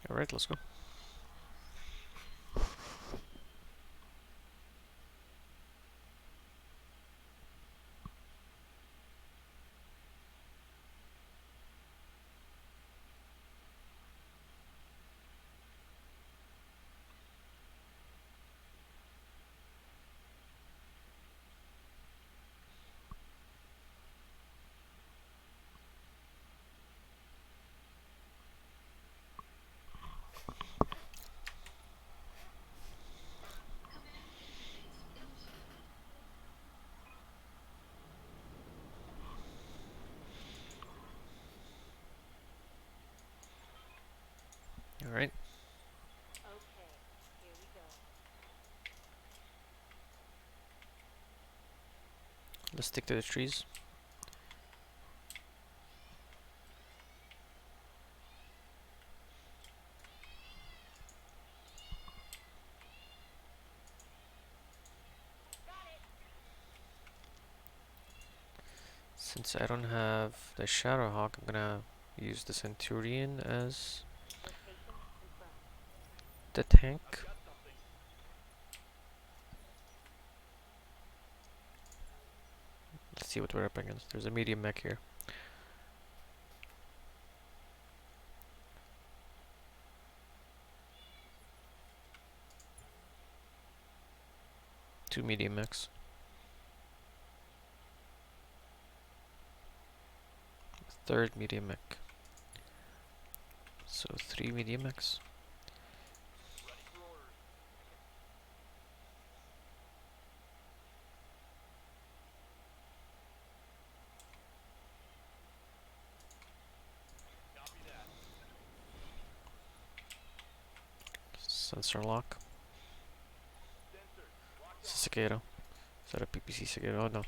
Alright, let's go. Alright, Okay, here we go. let's stick to the trees. Got it. Since I don't have the Shadowhawk, I'm gonna use the Centurion as Location confirmed. the tank. I've got something. Let's see what we're up against. There's a medium mech here. Two medium mechs. Third medium mech. So 3 medium mechs. Ready for orders. Copy that. Sensor lock. Sensors, locked It's a on. Cicado. Is that a PPC Cicado? Oh no.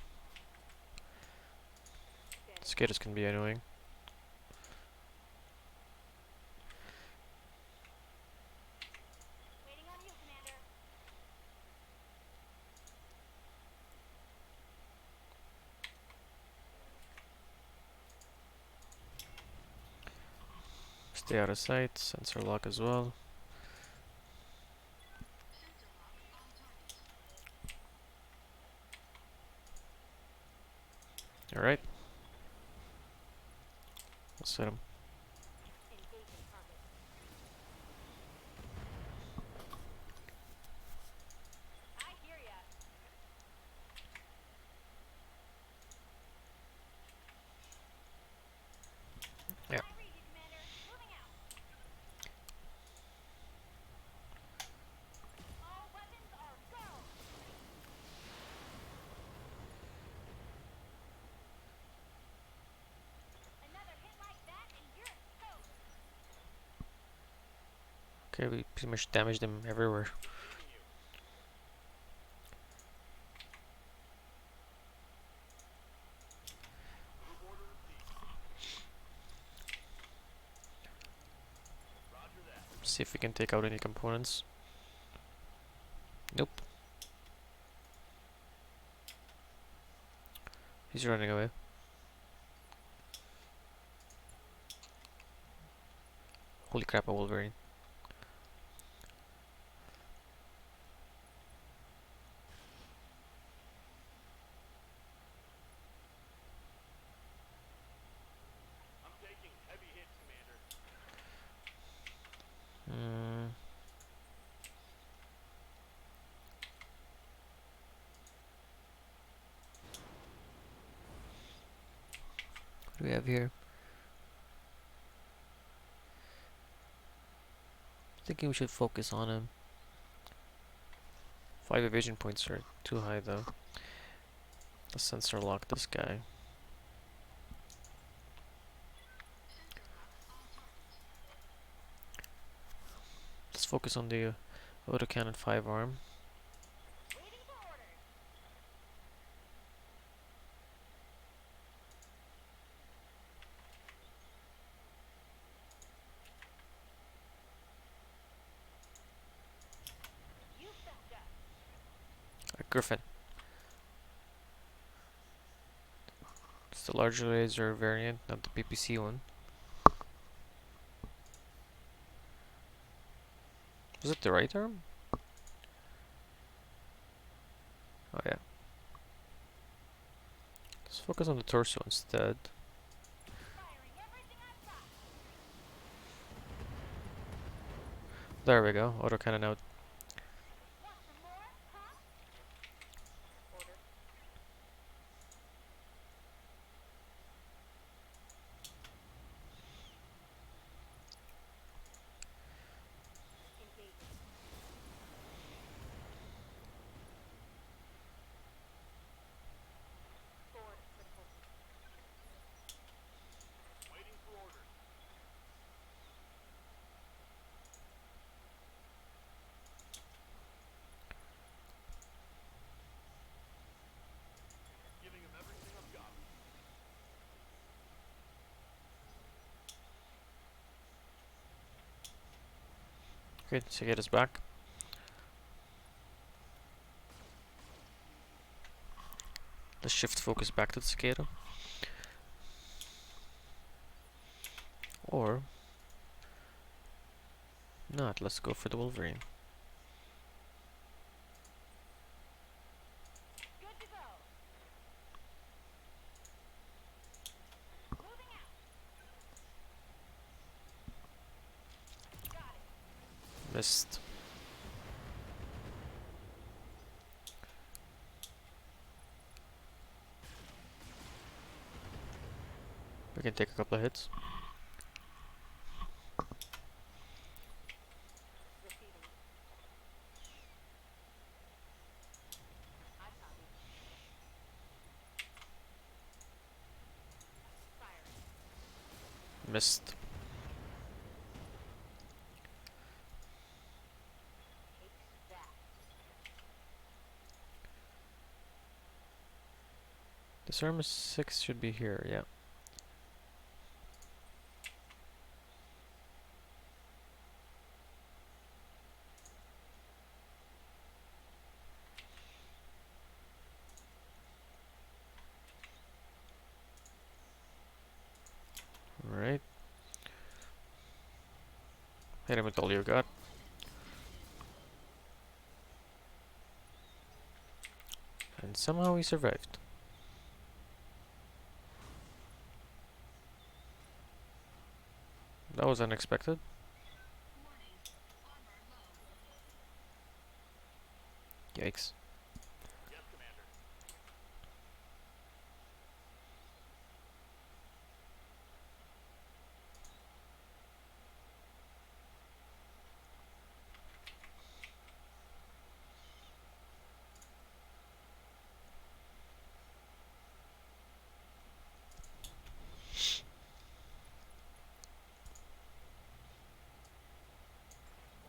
Standing Cicadas can be annoying. Stay out of sight. Sensor lock as well. Sensor lock all targets. Alright. We'll set him. Engaging target. I hear ya. Yeah. I read you, Commander. Moving out. All weapons are go. Another hit like that and you're toast. Okay, we pretty much damaged them everywhere. Reading you. Move order received. Roger that. See if we can take out any components. Nope. He's running away. Holy crap, a Wolverine. I'm taking heavy hits, Commander. Hmm. What do we have here? Thinking we should focus on him. 5 evasion points are too high though. Let's sensor lock this guy. Sensor lock all targets. Let's focus on the autocannon 5 arm. Waiting for orders. You betcha. Griffin. It's the larger laser variant, not the PPC one. Was it the right arm? Oh yeah. Let's focus on the torso instead. Firing everything I've got. There we go. Autocannon out. Want some more, huh? Order. Engaging. Forward critical. Waiting for orders. Giving him everything I've got. Okay, so get us back. Let's shift focus back to the cicada. Or not, let's go for the Wolverine. Good to go. Moving out. Got it. Missed. We can take a couple of hits. Receiving. I copy. Firing. Missed. Takes that. This armor 6 should be here, yeah. Alright. Hit him with all you got. And somehow he survived. That was unexpected. Warning. Armor low. Yikes. Yes, Commander.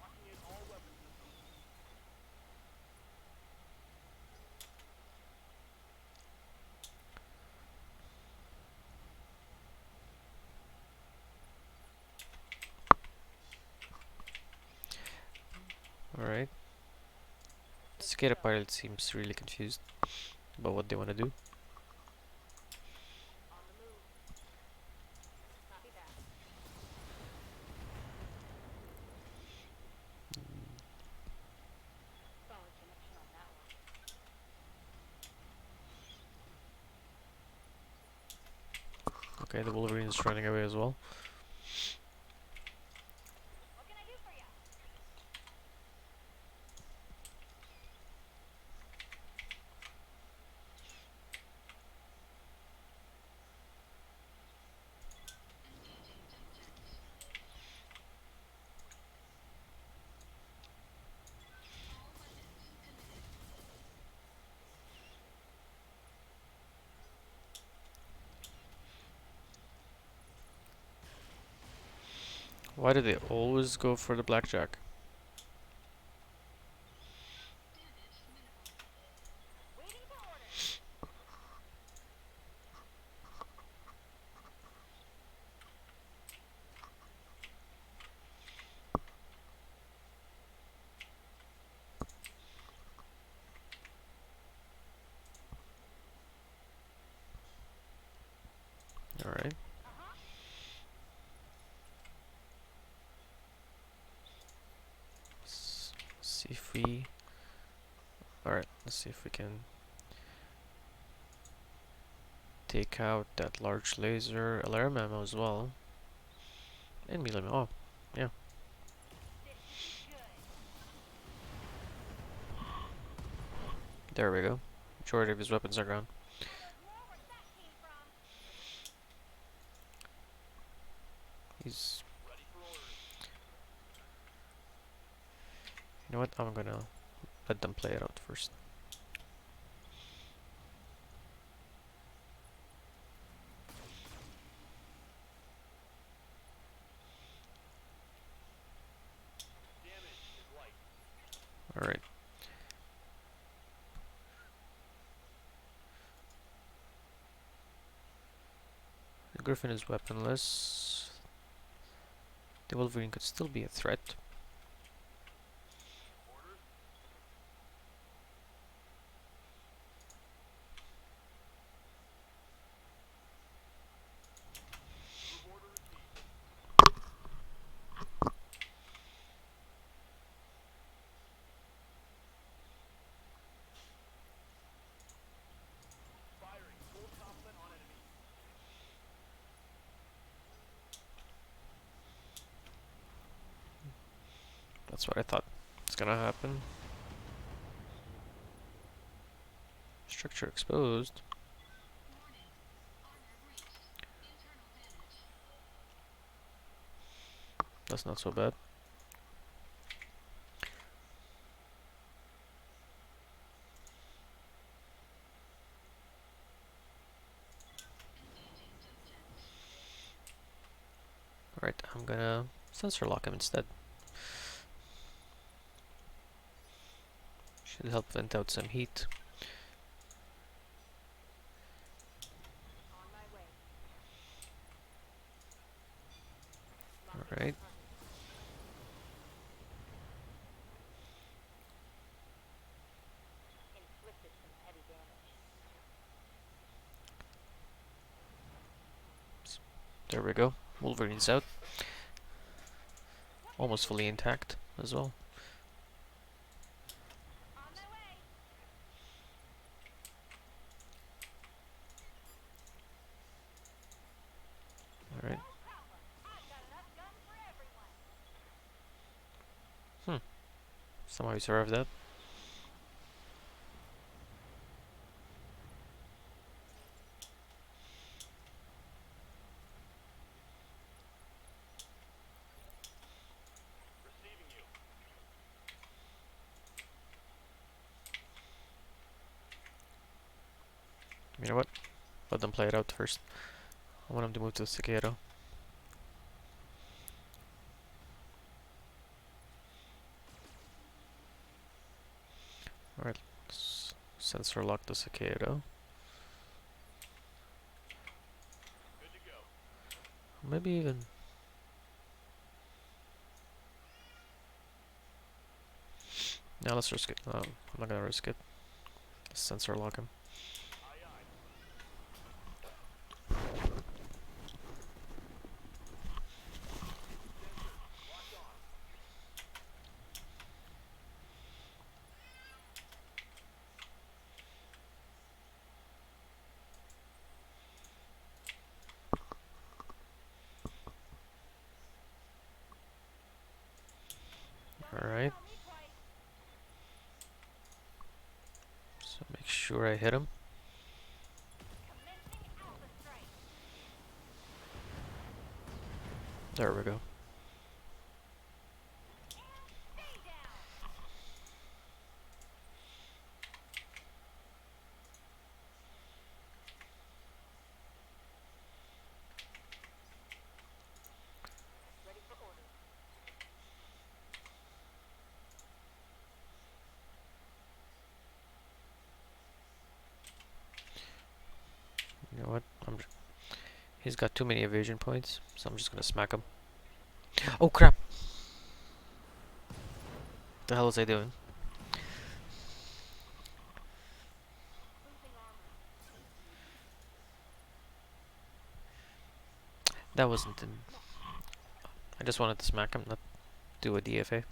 Locking in all weapon systems. Alright. Cicada pilot seems really confused about what they want to do. On the move. Copy that. Solid connection on that one. Okay, the Wolverine is running away as well. What can I do for ya? Engaging jump jets. All weapons committed. Why do they always go for the blackjack? Damage minimal. Waiting for orders. Alright. Uh-huh. See if we... Alright, let's see if we can take out that large laser alarm ammo as well. And melee ammo. Oh, yeah. This should be good. There we go. Majority of his weapons are gone. There's more where that came from. He's... Ready for orders. You know what? I'm gonna let them play it out first. Damage is light. Alright. The Griffin is weaponless. The Wolverine could still be a threat. Orders. Move order received. Firing full complement on enemy. That's what I thought was gonna happen. Structure exposed. Warning. Armor breached. Internal damage. That's not so bad. Engaging jump jets. Alright, I'm gonna sensor lock him instead. Should help vent out some heat. On my way. Locking Alright. on target. Inflicted some heavy damage. There we go. Wolverine's out. What almost fully intact as well. On my way. Alright. No problem. I've got enough guns for everyone. Somehow we survived that. Receiving you. You know what? Let them play it out first. I want them to move to the cicada. Alright, let's sensor lock the cicada. Good to go. Maybe even... Now let's risk it. I'm not gonna risk it. Let's sensor lock him. Aye, aye. Sensors, locked on. Don't need to Alright, tell me twice. so make sure I hit him. Commencing alpha strike. There we go. And stay down. Ready for orders. You know what? He's got too many evasion points, so I'm just gonna smack him. Oh crap! The hell was I doing? Losing armor. That wasn't in... I just wanted to smack him, not do a DFA. Mission successful.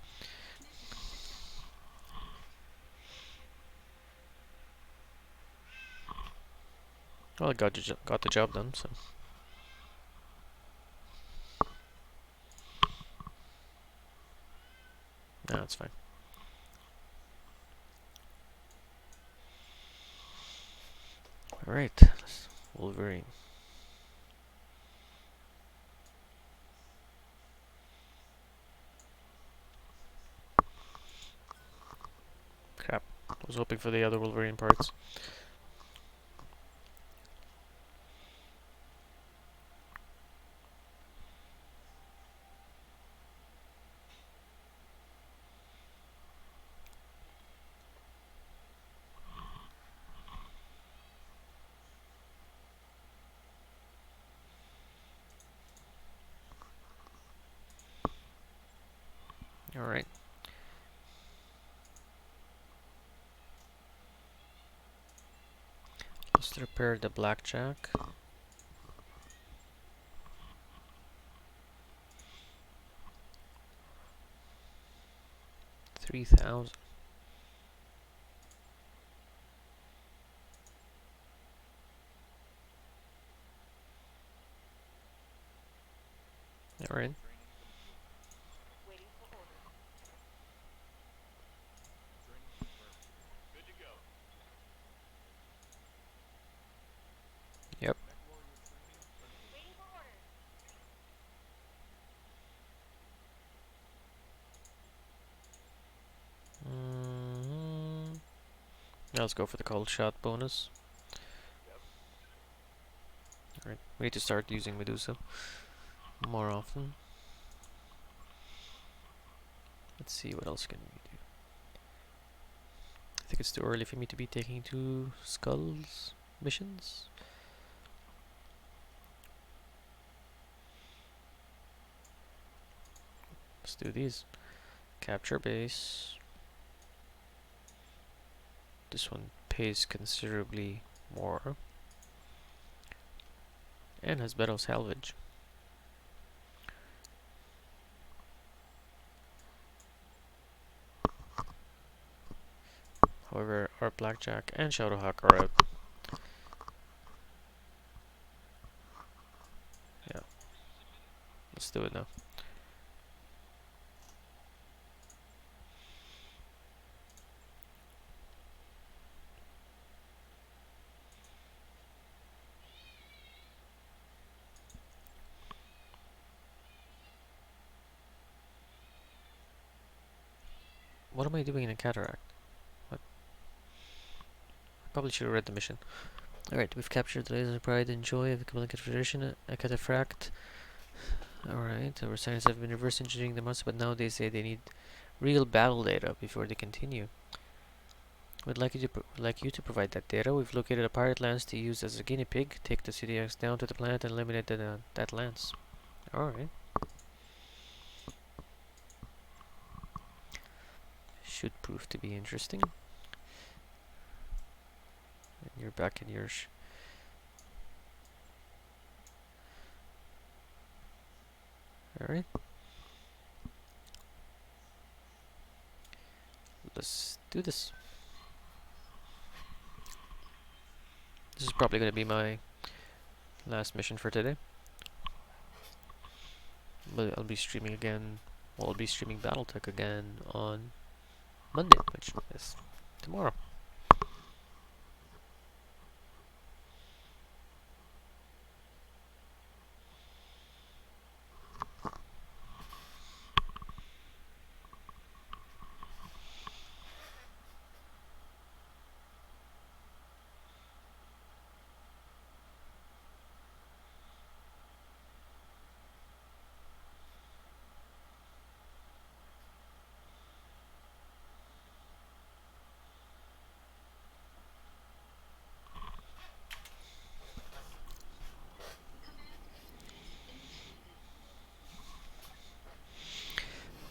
Well, I got the job done, so... No, it's fine. Alright, Wolverine. Crap. I was hoping for the other Wolverine parts. Alright. Let's repair the blackjack. 3,000. Alright. Training complete. Waiting for orders. Training confirmed. Good to go. Yep. Mech warrior training complete. Waiting for orders. Mm-hmm. Now let's go for the cold shot bonus. Yep. Alright. We need to start using Medusa more often. Let's see what else can we do. I think it's too early for me to be taking 2 skulls missions. Let's do these. Capture base. This one pays considerably more and has better salvage. However, our Blackjack and Shadowhawk are out. Yeah, let's do it now. What am I doing in a cataract? What? I probably should have read the mission. Alright, we've captured the laser pride and joy of the Camillian Federation, a cataphract. Alright, our scientists have been reverse engineering the monster, but now they say they need real battle data before they continue. We'd like you to provide that data. We've located a pirate lance to use as a guinea pig. Take the CDX down to the planet and eliminate that lance. Alright. Should prove to be interesting. And you're back in your Alright. Let's do this. This is probably going to be my last mission for today. But I'll be streaming again. Well, I'll be streaming Battletech again on Monday, which is tomorrow.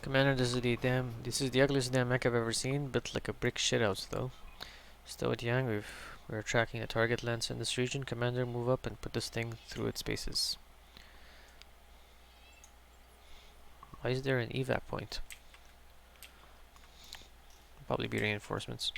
Commander, this is the ugliest damn mech I've ever seen, built like a brick shithouse though. Stow Yang, we're tracking a target lance in this region. Commander, move up and put this thing through its paces. Why is there an evac point? Probably be reinforcements.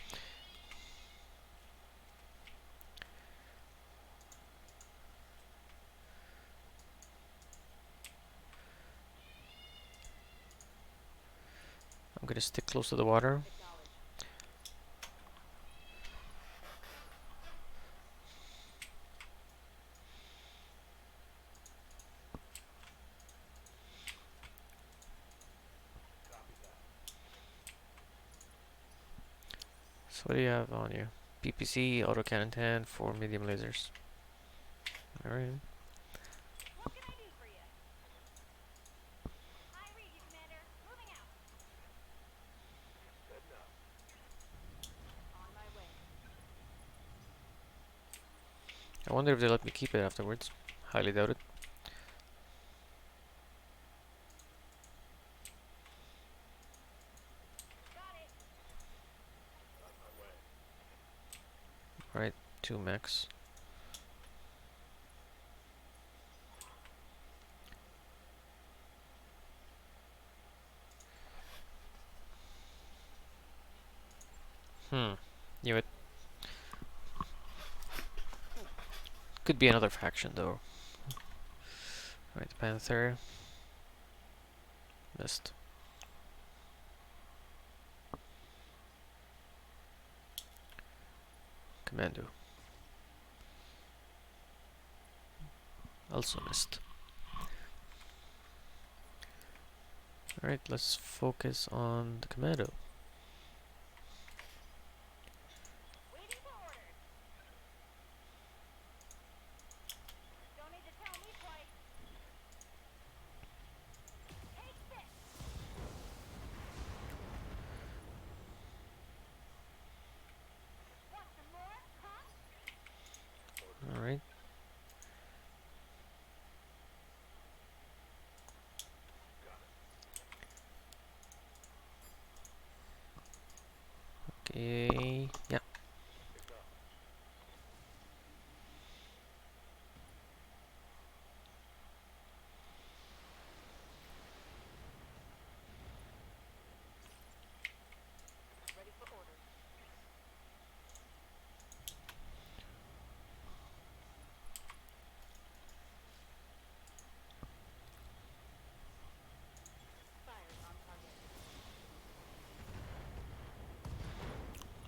I'm gonna stick close to the water. So what do you have on you? PPC, autocannon 10, 4 medium lasers. Alright. What can I do for you? I read you, Commander. Moving out. Good enough. On my way. I wonder if they let me keep it afterwards. Highly doubt it. Got it. On my way. Alright, 2 mechs. Knew it. Could be another faction though. Right, Panther. Missed. Commando. Also missed. Alright, let's focus on the Commando. Waiting for orders. Don't need to tell me twice. Take this. Want some more? Huh? Alright.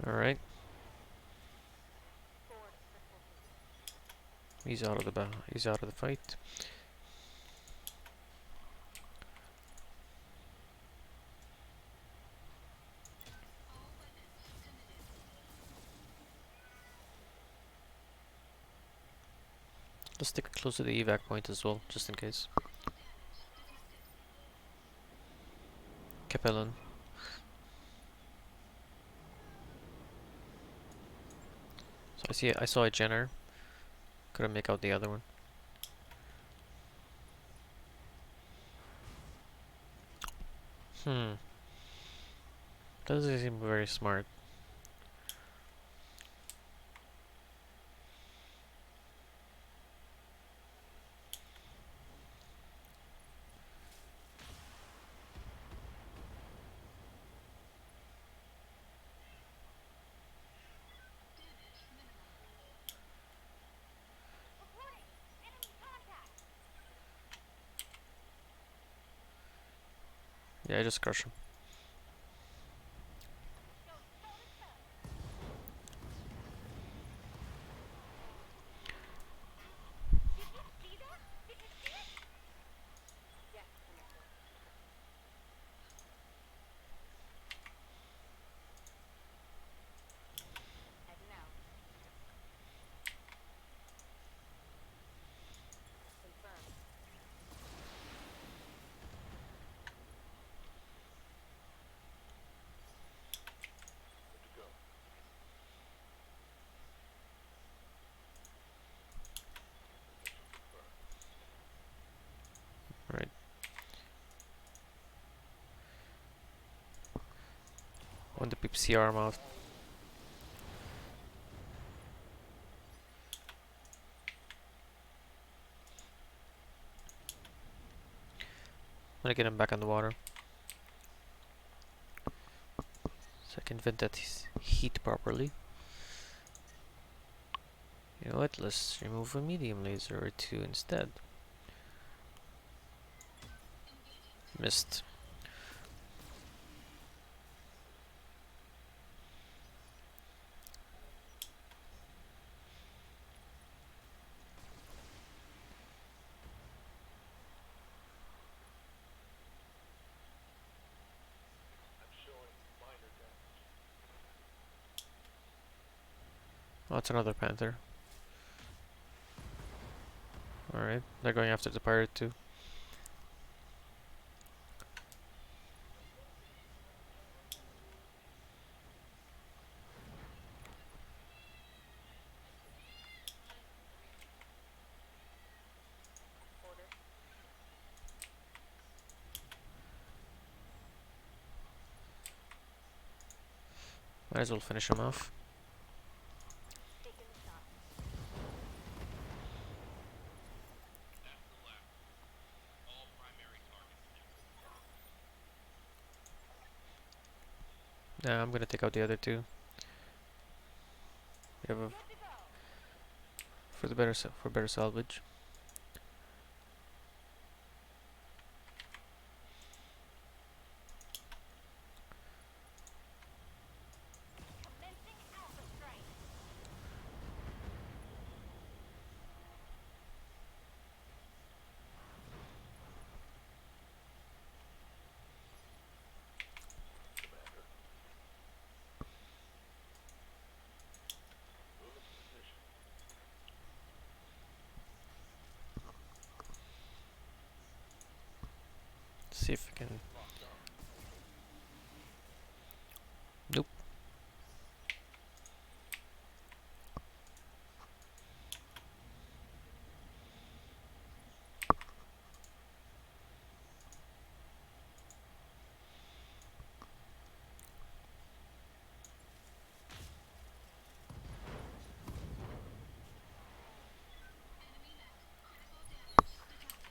Alright, Forward for tilting. he's out of the fight. All weapons committed. Let's stick close to the evac point as well, just in case. Critical damage detected. Capellan. So I saw a Jenner. Couldn't make out the other one. Doesn't seem very smart. Damage minimal. Reporting! Enemy contact! Yeah, I just crush him. Go toe to toe! Did you see that? Did you see it? Yes, Commander. Heading out. Confirmed. Good to go. Position confirmed. Right. Want the PPC arm out. I'm gonna get him back on the water. So I can vent that heat properly. You know what? Let's remove a medium laser or two instead. Engaging Missed. I'm showing minor damage. Oh, it's another Panther. Alright, they're going after the pirate too. Order. Might as well finish him off. Taking the shot. That's the last one. All primary targets down. Nah, I'm gonna take out the other two. We have a, Good to go! for better salvage. Commencing Alpha Strike! Commander. Moving to position. See if we can. Locked on. Nope. enemy mech. Critical damage detected.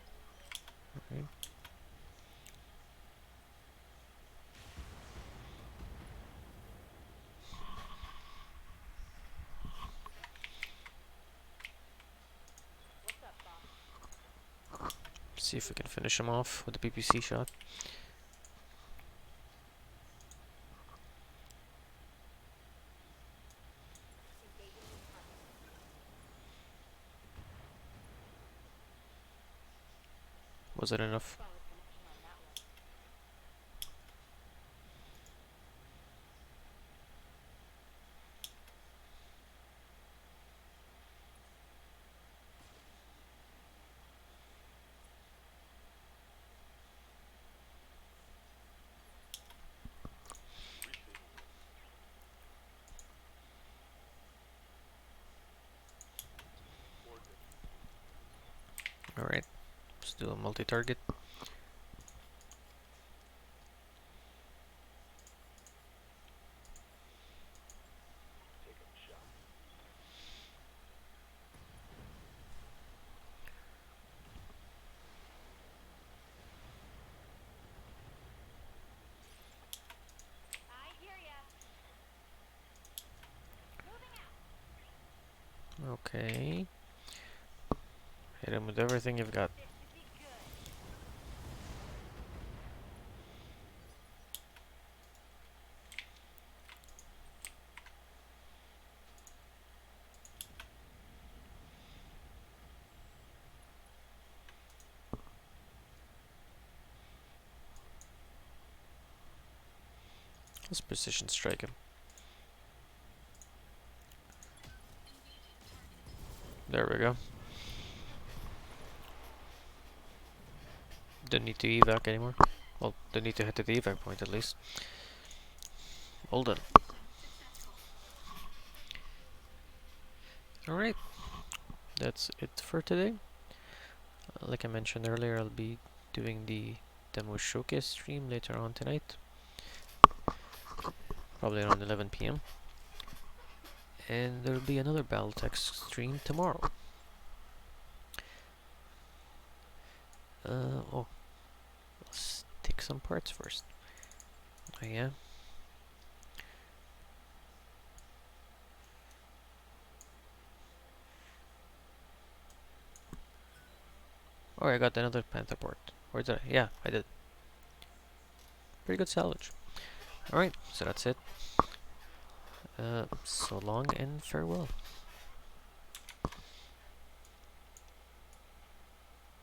Right. What's up, boss? See if we can finish him off with the PPC shot. Was it enough? Solid connection on that one. Alright, let's do a multi-target. I hear ya. Moving out. Okay. Hit him with everything you've got. This should be good. Let's precision strike him. There we go. Don't need to evac anymore. Well, don't need to hit the evac point at least. All done. Alright, that's it for today. Like I mentioned earlier, I'll be doing the demo showcase stream later on tonight. Probably around 11 PM. And there'll be another Battletech stream tomorrow. Oh, let's take some parts first. Oh yeah. Oh, I got another Panther port. Or did I? Yeah, I did. Pretty good salvage. Alright, so that's it. So long and farewell.